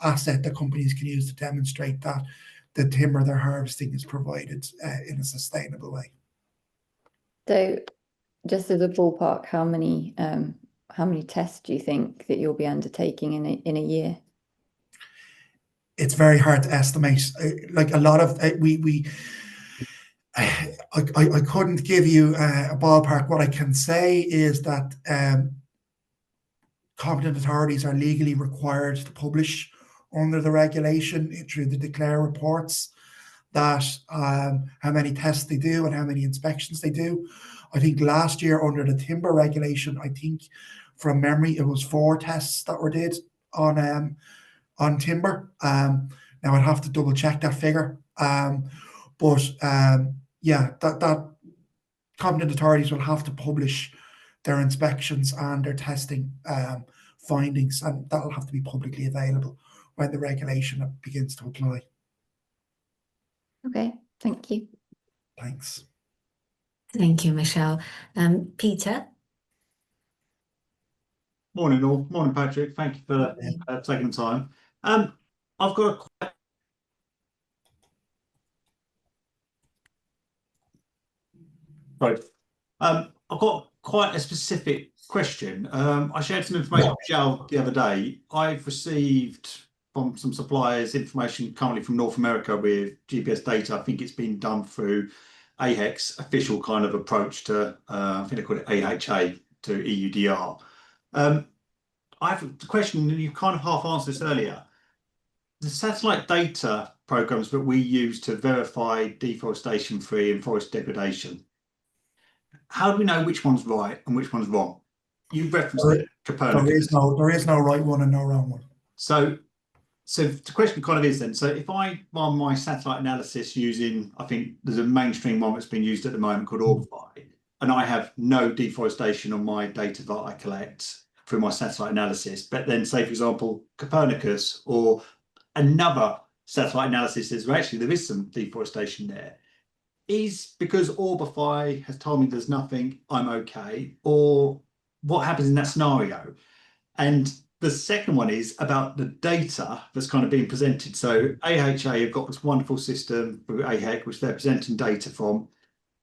asset that companies can use to demonstrate that the timber they're harvesting is provided in a sustainable way. So, just as a ballpark, how many tests do you think that you'll be undertaking in a year? It's very hard to estimate. Like a lot of I couldn't give you a ballpark. What I can say is that competent authorities are legally required to publish under the regulation through the declare reports that how many tests they do and how many inspections they do. I think last year under the timber regulation, I think from memory it was 4 tests that were did on timber. Now I'd have to double check that figure. But that competent authorities will have to publish their inspections and their testing findings, and that'll have to be publicly available when the regulation begins to apply. Okay, thank you. Thanks. Thank you, Michelle. Peter? Morning all. Morning, Patrick. Thank you for taking the time. I've got a I've got quite a specific question. I shared some information with Michelle the other day. I've received from some suppliers information currently from North America with GPS data. I think it's been done through AHEC's official kind of approach to, I think they call it AHA, to EUDR. I have a question, and you kind of half answered this earlier. The satellite data programs that we use to verify deforestation-free and forest degradation, how do we know which one's right and which one's wrong? You referenced it, Copernicus. There is no right one and no wrong one. So the question kind of is then, so if I run my satellite analysis using, I think there's a mainstream one that's been used at the moment called Orbify, and I have no deforestation on my data that I collect through my satellite analysis, but then say, for example, Copernicus or another satellite analysis says, well, actually there is some deforestation there. Is because Orbify has told me there's nothing, I'm okay, or what happens in that scenario? And the second one is about the data that's kind of being presented. So AHA have got this wonderful system through AHEC, which they're presenting data from.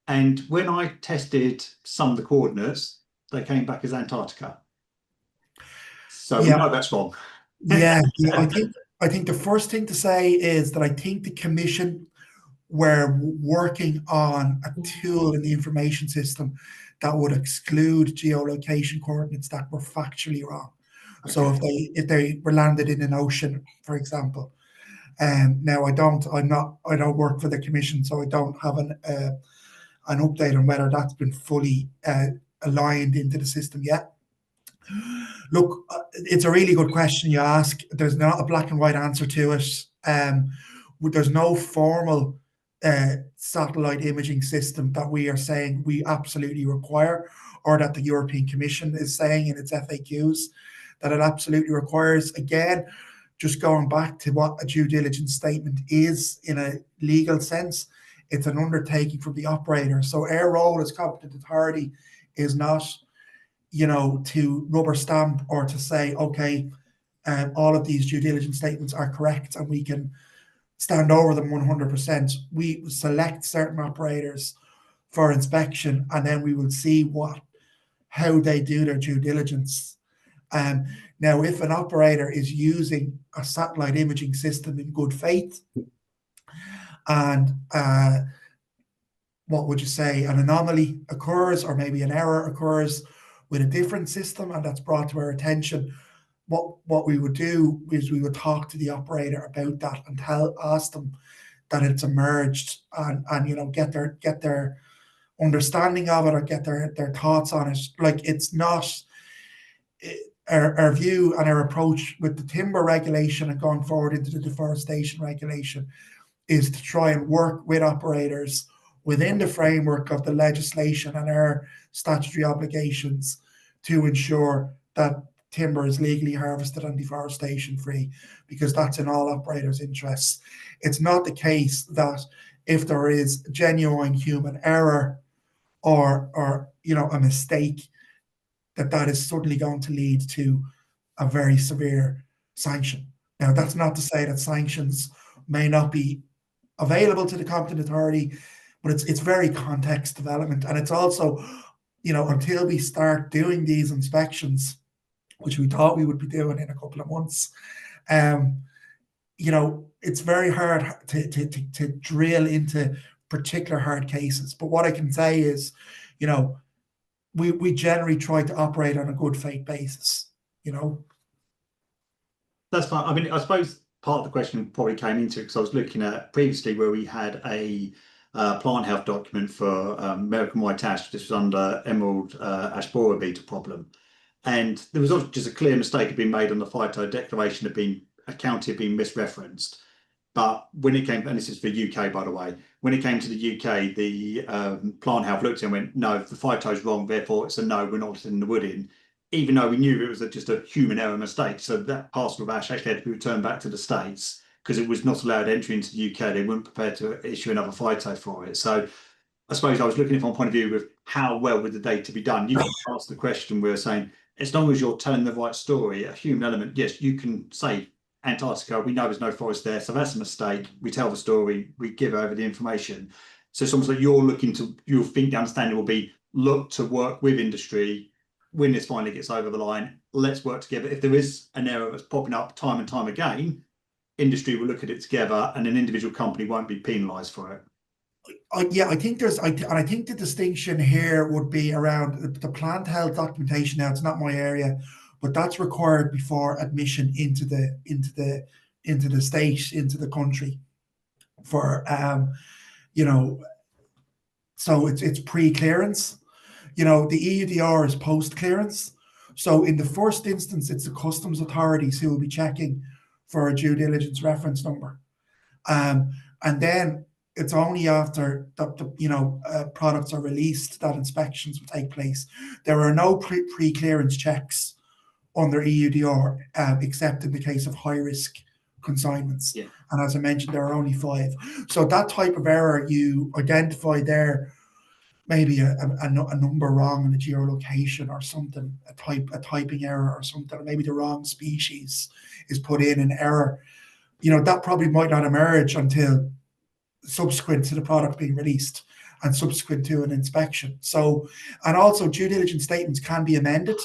And when I tested some of the coordinates, they came back as Antarctica. So we know that's wrong. Yeah, I think the first thing to say is that I think the Commission were working on a tool in the information system that would exclude geolocation coordinates that were factually wrong. Okay. So if they were landed in an ocean, for example, now I don't work for the Commission, so I don't have an update on whether that's been fully aligned into the system yet. Look, it's a really good question you ask. There's not a black and white answer to it. There's no formal satellite imaging system that we are saying we absolutely require, or that the European Commission is saying in its FAQs that it absolutely requires. Again, just going back to what a due diligence statement is in a legal sense, it's an undertaking from the operator. So our role as competent authority is not, to rubber stamp or to say, okay, all of these due diligence statements are correct and we can stand over them 100%. We select certain operators for inspection, and then we will see how they do their due diligence. Now, if an operator is using a satellite imaging system in good faith, and what would you say, an anomaly occurs or maybe an error occurs with a different system, and that's brought to our attention, what we would do is we would talk to the operator about that and ask them that it's emerged, and get their understanding of it, or get their thoughts on it. Like, it's not our view and our approach with the timber regulation and going forward into the deforestation regulation is to try and work with operators within the framework of the legislation and our statutory obligations to ensure that timber is legally harvested and deforestation free, because that's in all operators' interests. It's not the case that if there is genuine human error or a mistake, that is suddenly going to lead to a very severe sanction. Now, that's not to say that sanctions may not be available to the competent authority, but it's very context development. And it's also, until we start doing these inspections, which we thought we would be doing in a couple of months, it's very hard to drill into particular hard cases. But what I can say is, we generally try to operate on a good faith basis, That's fine. I mean, I suppose part of the question probably came into it because I was looking at previously where we had a plant health document for American white ash. This was under emerald ash borer beetle problem. And there was obviously just a clear mistake had been made on the phyto declaration had been a county had been misreferenced. But when it came, and this is for UK, by the way, when it came to the UK, the plant health looked at it and went, no, the phyto's wrong, therefore it's a no, we're not letting the wood in, even though we knew it was just a human error mistake. So that parcel of ash actually had to be returned back to the States because it was not allowed entry into the UK. They weren't prepared to issue another phyto for it. So I suppose I was looking at it from a point of view of how well would the data be done. You can ask the question, we're saying, as long as you're telling the right story, a human element, yes, you can say Antarctica, we know there's no forest there, so that's a mistake. We tell the story, we give over the information. So it's almost like you'll think the understanding will be look to work with industry when this finally gets over the line. Let's work together. If there is an error that's popping up time and time again, industry will look at it together and an individual company won't be penalised for it. Yeah, I think I think the distinction here would be around the plant health documentation. Now, it's not my area, but that's required before admission into the state, into the country, for so it's pre-clearance. The EUDR is post-clearance. So in the first instance, it's the customs authorities who will be checking for a due diligence reference number, and then it's only after the products are released that inspections will take place. There are no pre-clearance checks under EUDR, except in the case of high-risk consignments. Yeah. And as I mentioned, there are only 5. So that type of error you identify there, maybe a number wrong in a geolocation or something, a typing error or something, or maybe the wrong species is put in an error. That probably might not emerge until subsequent to the product being released and subsequent to an inspection. So, and also due diligence statements can be amended.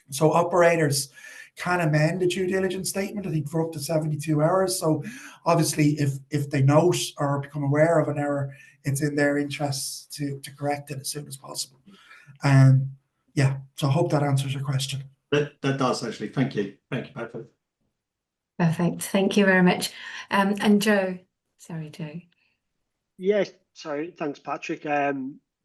So operators can amend a due diligence statement, I think, for up to 72 hours. So obviously if they note or become aware of an error, it's in their interests to correct it as soon as possible. Yeah, so I hope that answers your question. That does actually. Thank you, Patrick. Perfect. Thank you very much. And Joe, sorry, Joe. Yes, sorry. Thanks, Patrick.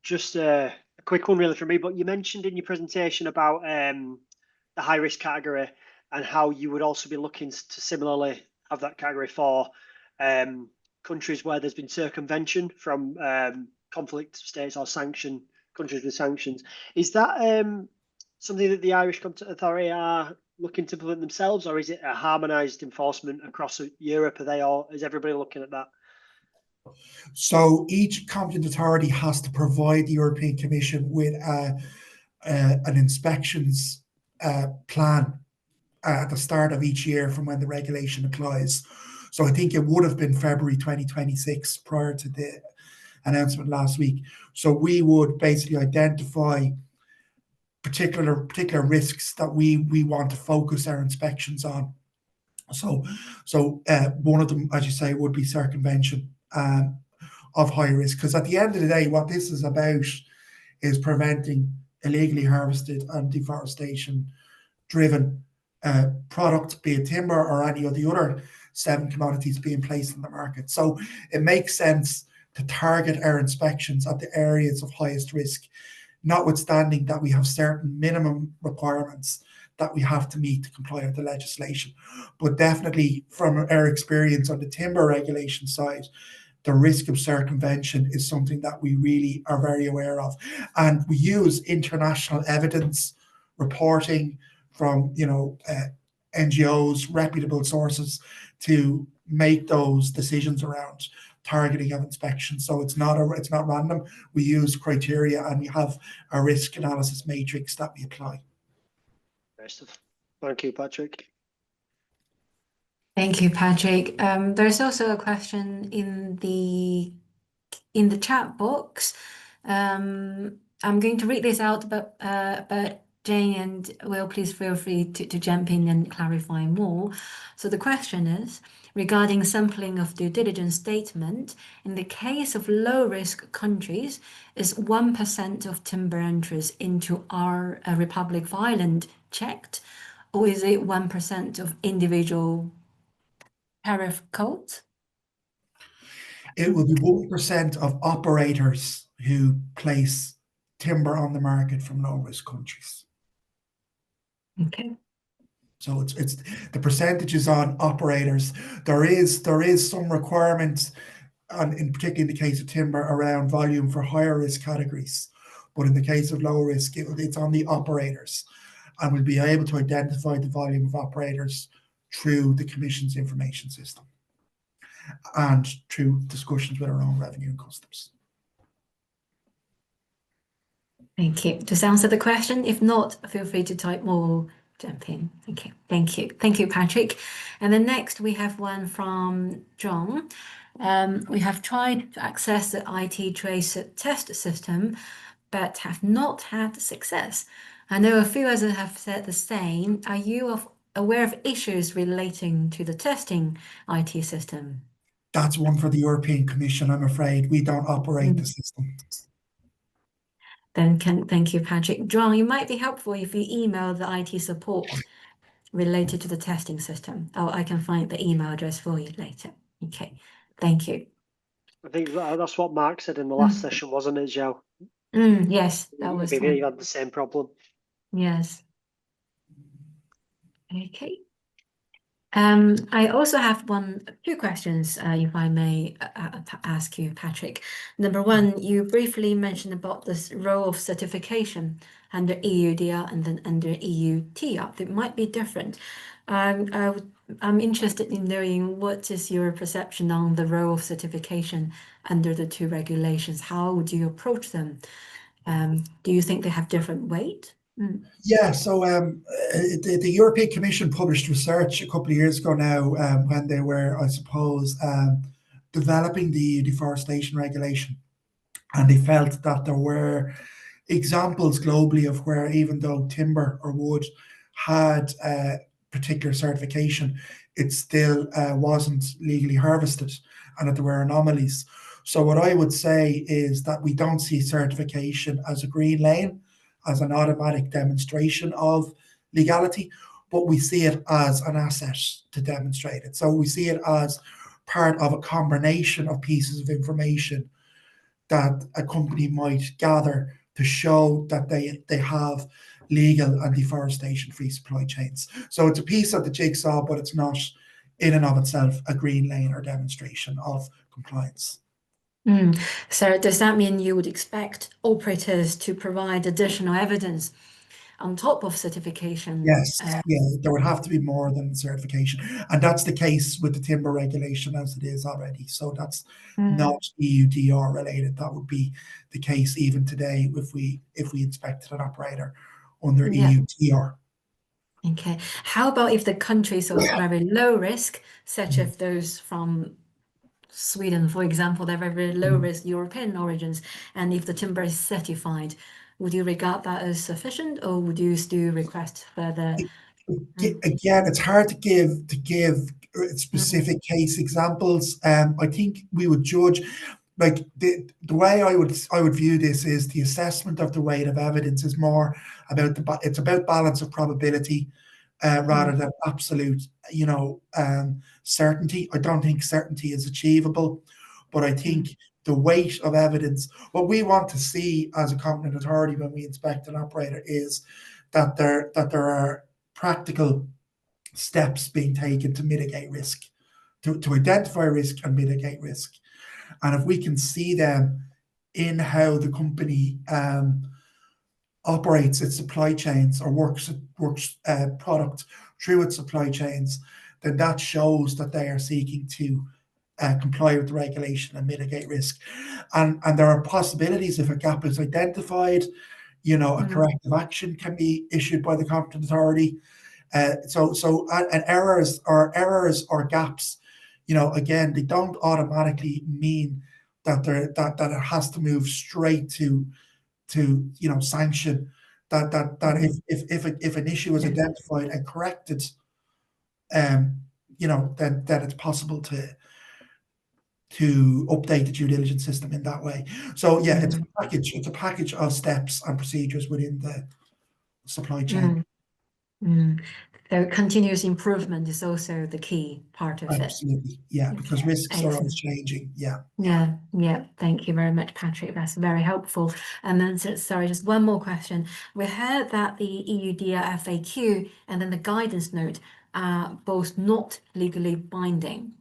Just a quick one really from me, but you mentioned in your presentation about the high risk category and how you would also be looking to similarly have that category for countries where there's been circumvention from conflict states or countries with sanctions. Is that something that the Irish Authority are looking to implement themselves, or is it a harmonised enforcement across Europe? Is everybody looking at that? So each competent authority has to provide the European Commission with an inspections plan at the start of each year from when the regulation applies. So I think it would have been February 2026 prior to the announcement last week. So we would basically identify particular risks that we want to focus our inspections on. So one of them, as you say, would be circumvention of high risk, because at the end of the day, what this is about is preventing illegally harvested and deforestation driven product, be it timber or any of the other 7 commodities being placed in the market. So it makes sense to target our inspections at the areas of highest risk, notwithstanding that we have certain minimum requirements that we have to meet to comply with the legislation. But definitely from our experience on the timber regulation side, the risk of circumvention is something that we really are very aware of. And we use international evidence reporting from NGOs, reputable sources, to make those decisions around targeting of inspection. So it's not random. We use criteria and we have a risk analysis matrix that we apply. Thank you, Patrick. Thank you, Patrick. There's also a question in the chat box. I'm going to read this out, but Jane and Will, please feel free to jump in and clarify more. So the question is, regarding sampling of due diligence statement, in the case of low-risk countries, is 1% of timber entries into our Republic of Ireland checked, or is it 1% of individual tariff code? It will be 1% of operators who place timber on the market from low-risk countries. Okay. So it's the percentages on operators. There is some requirements, in particular in the case of timber, around volume for higher risk categories. But in the case of low risk, it's on the operators, and we'll be able to identify the volume of operators through the Commission's information system and through discussions with our own revenue and customs. Thank you. Does that answer the question? If not, feel free to type more, jump in. Okay, thank you. Thank you, Patrick. And then next we have one from John. We have tried to access the IT trace test system, but have not had success. I know a few others have said the same. Are you aware of issues relating to the testing IT system? That's one for the European Commission, I'm afraid. We don't operate the system. Then thank you, Patrick. John, it might be helpful if you email the IT support related to the testing system. Oh, I can find the email address for you later. Okay, thank you. I think that's what Mark said in the last session, wasn't it, Joe? Yes, that was. Maybe you had the same problem. Yes. Okay. I also have two questions, if I may ask you, Patrick. Number one, you briefly mentioned about this role of certification under EUDR and then under EUTR. It might be different. I'm interested in knowing what is your perception on the role of certification under the two regulations. How would you approach them? Do you think they have different weight? Yeah, so the European Commission published research a couple of years ago now when they were, I suppose, developing the deforestation regulation. And they felt that there were examples globally of where, even though timber or wood had particular certification, it still wasn't legally harvested, and that there were anomalies. So what I would say is that we don't see certification as a green lane, as an automatic demonstration of legality, but we see it as an asset to demonstrate it. So we see it as part of a combination of pieces of information that a company might gather to show that they have legal and deforestation-free supply chains. So it's a piece of the jigsaw, but it's not in and of itself a green lane or demonstration of compliance. So does that mean you would expect operators to provide additional evidence on top of certification? Yes, yeah, there would have to be more than certification. And that's the case with the timber regulation as it is already. So that's not EUDR related. That would be the case even today if we inspected an operator under EUDR. Okay. How about if the countries are very low risk, such as those from Sweden, for example, they're very low risk European origins, and if the timber is certified, would you regard that as sufficient, or would you still request further? Again, it's hard to give specific case examples. I think we would judge, like the way I would view this is the assessment of the weight of evidence is more about it's about balance of probability rather than absolute, certainty. I don't think certainty is achievable, but I think the weight of evidence, what we want to see as a competent authority when we inspect an operator is that there are practical steps being taken to mitigate risk, to identify risk and mitigate risk. And if we can see them in how the company operates its supply chains or works product through its supply chains, then that shows that they are seeking to comply with the regulation and mitigate risk. And there are possibilities if a gap is identified, a corrective action can be issued by the competent authority. And errors or gaps, again, they don't automatically mean that it has to move straight to sanction. That if an issue is identified and corrected, then it's possible to update the due diligence system in that way. So yeah, it's a package of steps and procedures within the supply chain. So continuous improvement is also the key part of it. Absolutely, yeah, because Okay, risks are always excellent. changing. Yeah. Yeah. Thank you very much, Patrick. That's very helpful. And then, sorry, just one more question. We heard that the EUDR FAQ and then the guidance note are both not legally binding.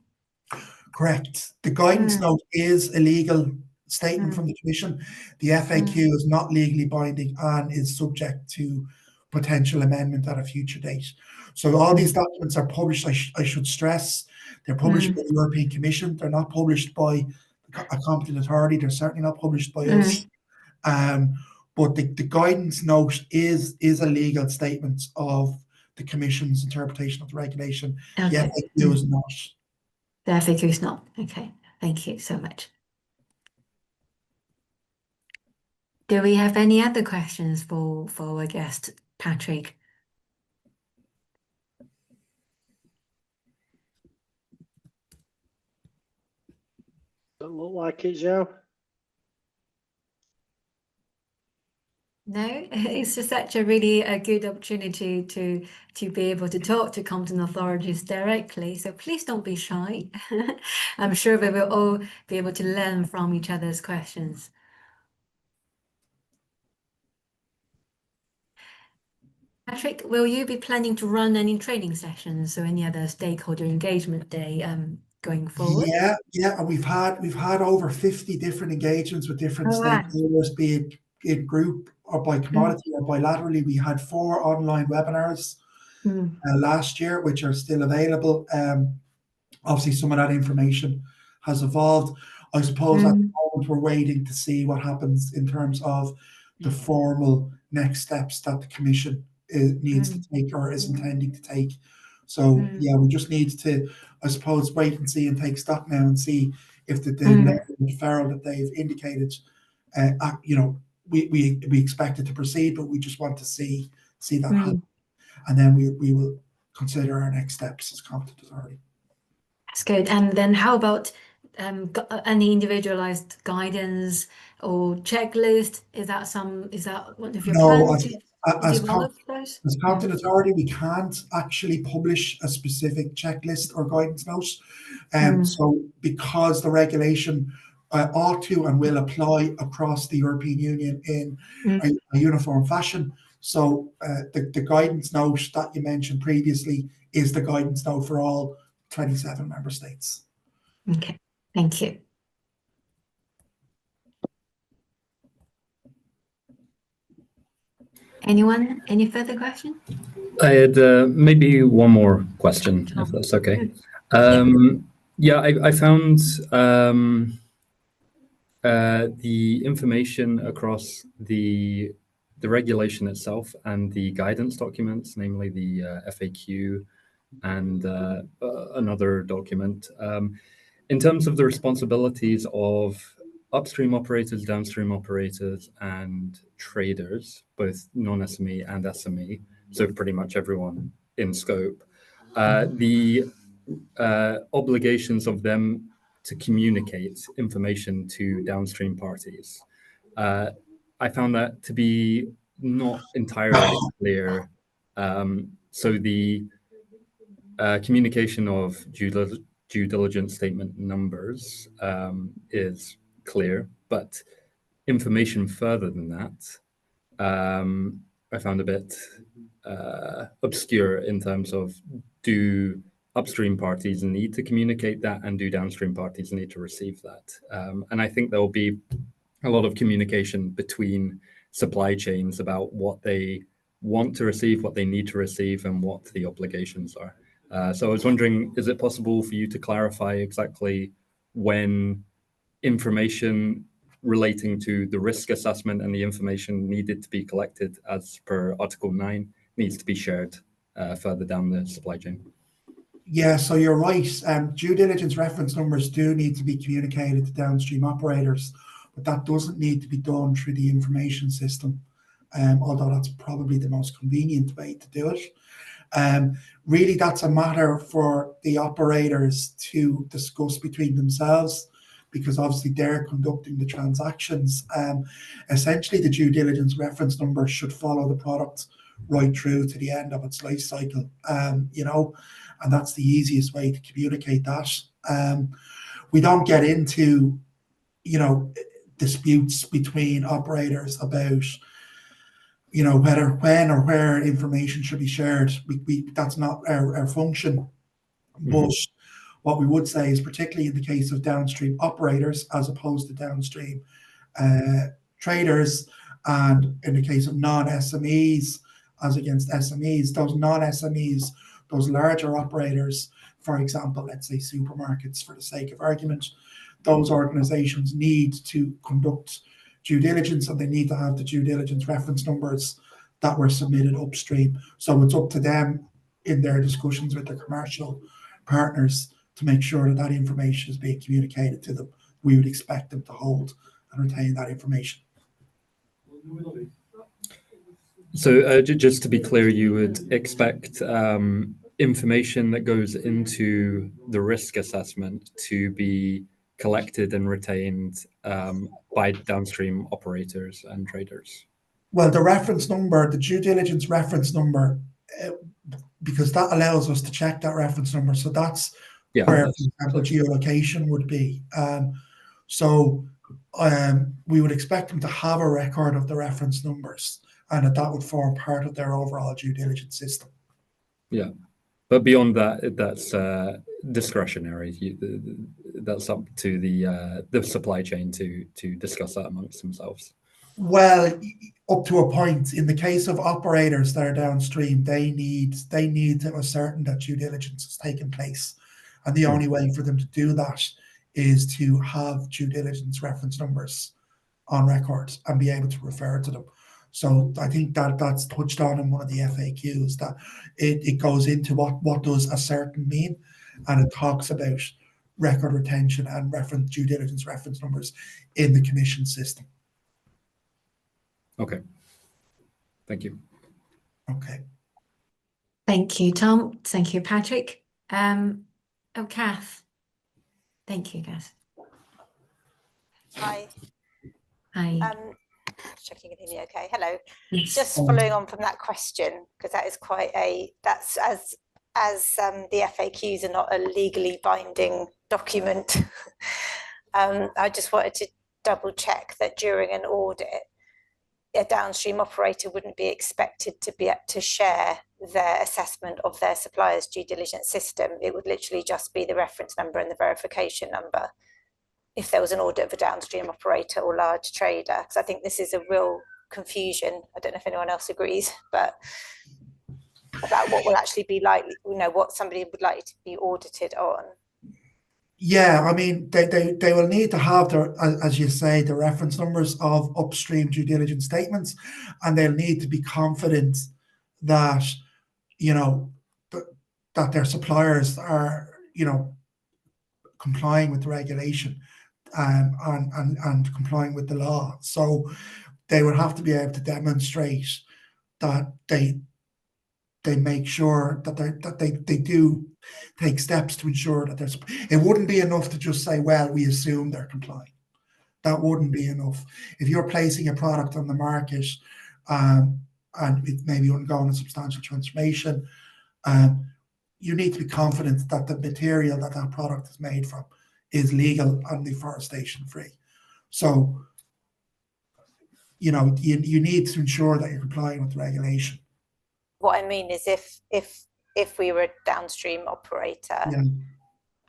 Correct. The guidance note is a legal statement from the Commission. The FAQ is not legally binding and is subject to potential amendment at a future date. So all these documents are published, I should stress, they're published by the European Commission. They're not published by a competent authority. They're certainly not published by us. But the guidance note is a legal statement of the Commission's interpretation of the regulation. Okay. The FAQ is not. The FAQ is not. Okay, thank you so much. Do we have any other questions for our guest, Patrick? Don't look like it, Joe. No, it's just such a really good opportunity to be able to talk to competent authorities directly. So please don't be shy. I'm sure we will all be able to learn from each other's questions. Patrick, will you be planning to run any training sessions or any other stakeholder engagement day going forward? Yeah. We've had over 50 different engagements with different stakeholders, be it in group or by commodity or bilaterally. We had 4 online webinars last year, which are still available. Obviously, some of that information has evolved. I suppose at the moment we're waiting to see what happens in terms of the formal next steps that the Commission needs to take or is intending to take. So yeah, we just need to, I suppose, wait and see and take stock now and see if the level of referral that they've indicated, we expect it to proceed, but we just want to see that happen, and then we will consider our next steps as competent authority. That's good. And then how about any individualized guidance or checklist? Is that one of your plans to develop those? As competent authority, we can't actually publish a specific checklist or guidance note. So because the regulation ought to and will apply across the European Union in a uniform fashion. So the guidance note that you mentioned previously is the guidance note for all 27 member states. Okay, thank you. Anyone, any further questions? I had maybe one more question, if that's okay. Yeah, I found the information across the regulation itself and the guidance documents, namely the FAQ and another document. In terms of the responsibilities of upstream operators, downstream operators, and traders, both non-SME and SME, so pretty much everyone in scope, the obligations of them to communicate information to downstream parties. I found that to be not entirely clear. So the communication of due diligence statement numbers is clear, but information further than that, I found a bit obscure in terms of, do upstream parties need to communicate that and do downstream parties need to receive that? And I think there will be a lot of communication between supply chains about what they want to receive, what they need to receive, and what the obligations are. So I was wondering, is it possible for you to clarify exactly when information relating to the risk assessment and the information needed to be collected as per Article 9 needs to be shared further down the supply chain? Yeah, so you're right. Due diligence reference numbers do need to be communicated to downstream operators, but that doesn't need to be done through the information system, although that's probably the most convenient way to do it. Really, that's a matter for the operators to discuss between themselves, because obviously they're conducting the transactions. Essentially, the due diligence reference number should follow the product right through to the end of its life cycle, you know, and that's the easiest way to communicate that. We don't get into, you know, disputes between operators about, you know, whether, when or where information should be shared. That's not our function. But what we would say is, particularly in the case of downstream operators as opposed to downstream traders, and in the case of non-SMEs as against SMEs, those non-SMEs, those larger operators, for example, let's say supermarkets for the sake of argument, those organizations need to conduct due diligence, and they need to have the due diligence reference numbers that were submitted upstream. So it's up to them in their discussions with the commercial partners to make sure that that information is being communicated to them. We would expect them to hold and retain that information. So just to be clear, you would expect information that goes into the risk assessment to be collected and retained by downstream operators and traders? Well, the reference number, the due diligence reference number, because that allows us to check that reference number. So that's where, for example, geolocation would be. We would expect them to have a record of the reference numbers, and that would form part of their overall due diligence system. Yeah, but beyond that, that's discretionary. That's up to the supply chain to discuss that amongst themselves. Well, up to a point. In the case of operators that are downstream, they need to ascertain that due diligence has taken place, and the only way for them to do that is to have due diligence reference numbers on record and be able to refer to them. So I think that's touched on in one of the FAQs, that it goes into what does ascertain mean, and it talks about record retention and due diligence reference numbers in the commission system. Okay. Thank you. Okay. Thank you, Tom. Thank you, Patrick. Kath. Thank you, Kath. Hi. Hi. Checking you can hear me okay. Hello. Yes. Just following on from that question, because that is quite that's as the FAQs are not a legally binding document. I just wanted to double check that during an audit, a downstream operator wouldn't be expected to be able to share their assessment of their supplier's due diligence system. It would literally just be the reference number and the verification number if there was an audit of a downstream operator or large trader, because I think this is a real confusion. I don't know if anyone else agrees, but about what will actually be likely, you know, what somebody would like to be audited on. Yeah, I mean, they will need to have their, as you say, the reference numbers of upstream due diligence statements, and they'll need to be confident that, you know, that their suppliers are, you know, complying with the regulation and complying with the law. So they would have to be able to demonstrate that they make sure that they do take steps to ensure that there's. It wouldn't be enough to just say, well, we assume they're complying. That wouldn't be enough. If you're placing a product on the market and it maybe undergoing a substantial transformation, you need to be confident that the material that product is made from is legal and deforestation free. So, you know, you need to ensure that you're complying with the regulation. What I mean is if we were a downstream operator, Yeah.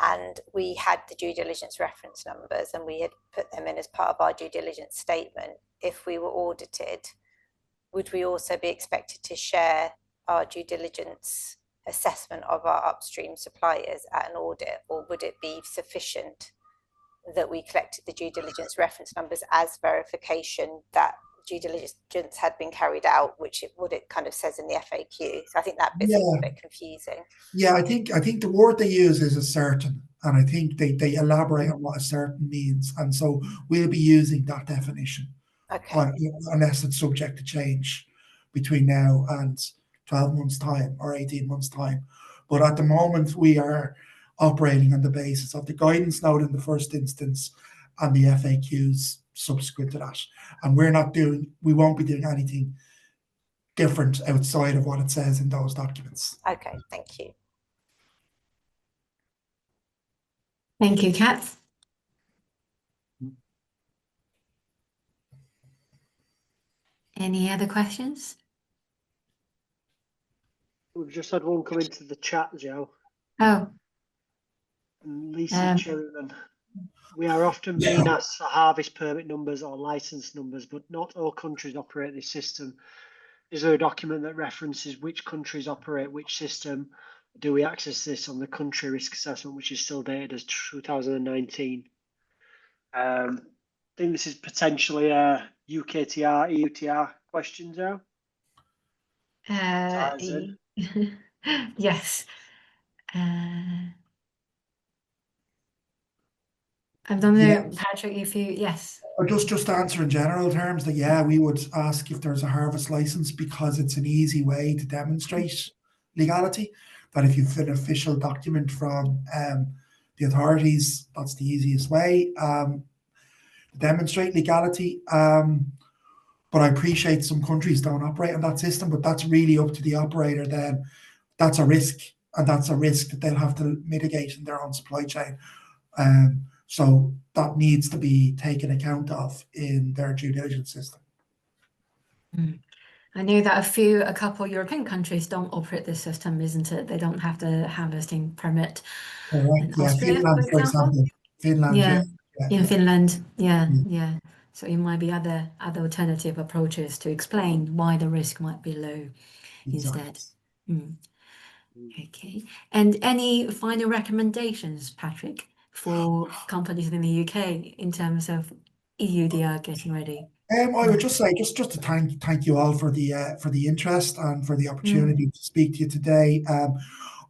and we had the due diligence reference numbers and we had put them in as part of our due diligence statement, if we were audited, would we also be expected to share our due diligence assessment of our upstream suppliers at an audit, or would it be sufficient that we collected the due diligence reference numbers as verification that due diligence had been carried out, which what it kind of says in the FAQ? So I think that bit's a bit confusing. Yeah, I think the word they use is ascertain, and I think they elaborate on what ascertain means, and so we'll be using that definition. Okay. Unless it's subject to change between now and 12 months' time or 18 months' time. But at the moment, we are operating on the basis of the guidance note in the first instance and the FAQs subsequent to that. And we won't be doing anything different outside of what it says in those documents. Okay, thank you. Thank you, Kat. Any other questions? We've just had one come into the chat, Joe. Oh, Lisa Cherryman. We are often being asked for harvest permit numbers or license numbers, but not all countries operate this system. Is there a document that references which countries operate which system? Do we access this on the country risk assessment, which is still dated as 2019? I think this is potentially a UKTR, EUTR question, Joe. yes. I don't know, Patrick, if you, yes. Or just answer in general terms that, yeah, we would ask if there's a harvest license because it's an easy way to demonstrate legality. That if you've an official document from the authorities, that's the easiest way to demonstrate legality. But I appreciate some countries don't operate on that system, but that's really up to the operator then. That's a risk, and that's a risk that they'll have to mitigate in their own supply chain. So that needs to be taken account of in their due diligence system. I know that a couple European countries don't operate this system, isn't it? They don't have the harvesting permit. Correct. Yeah, Austria, Finland, for example. Finland, in Finland, yeah. So it might be other alternative approaches to explain why the risk might be low instead. Okay. And any final recommendations, Patrick, for companies in the UK in terms of EUDR getting ready? I would just say, just to thank you all for the interest and for the opportunity to speak to you today.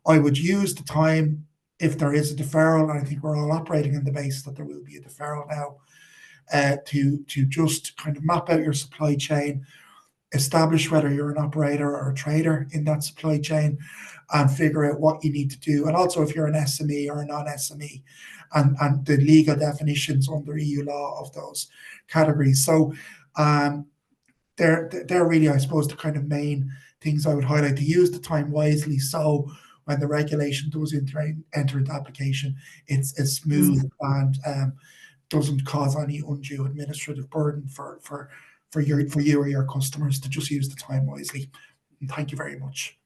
I would use the time, if there is a deferral, and I think we're all operating on the basis that there will be a deferral now, to just kind of map out your supply chain, establish whether you're an operator or a trader in that supply chain, and figure out what you need to do. And also if you're an SME or a non-SME, and the legal definitions under EU law of those categories. So they're really, I suppose, the kind of main things I would highlight, to use the time wisely. So when the regulation does enter into application, it's smooth and doesn't cause any undue administrative burden for you or your customers. To just use the time wisely. And thank you very much.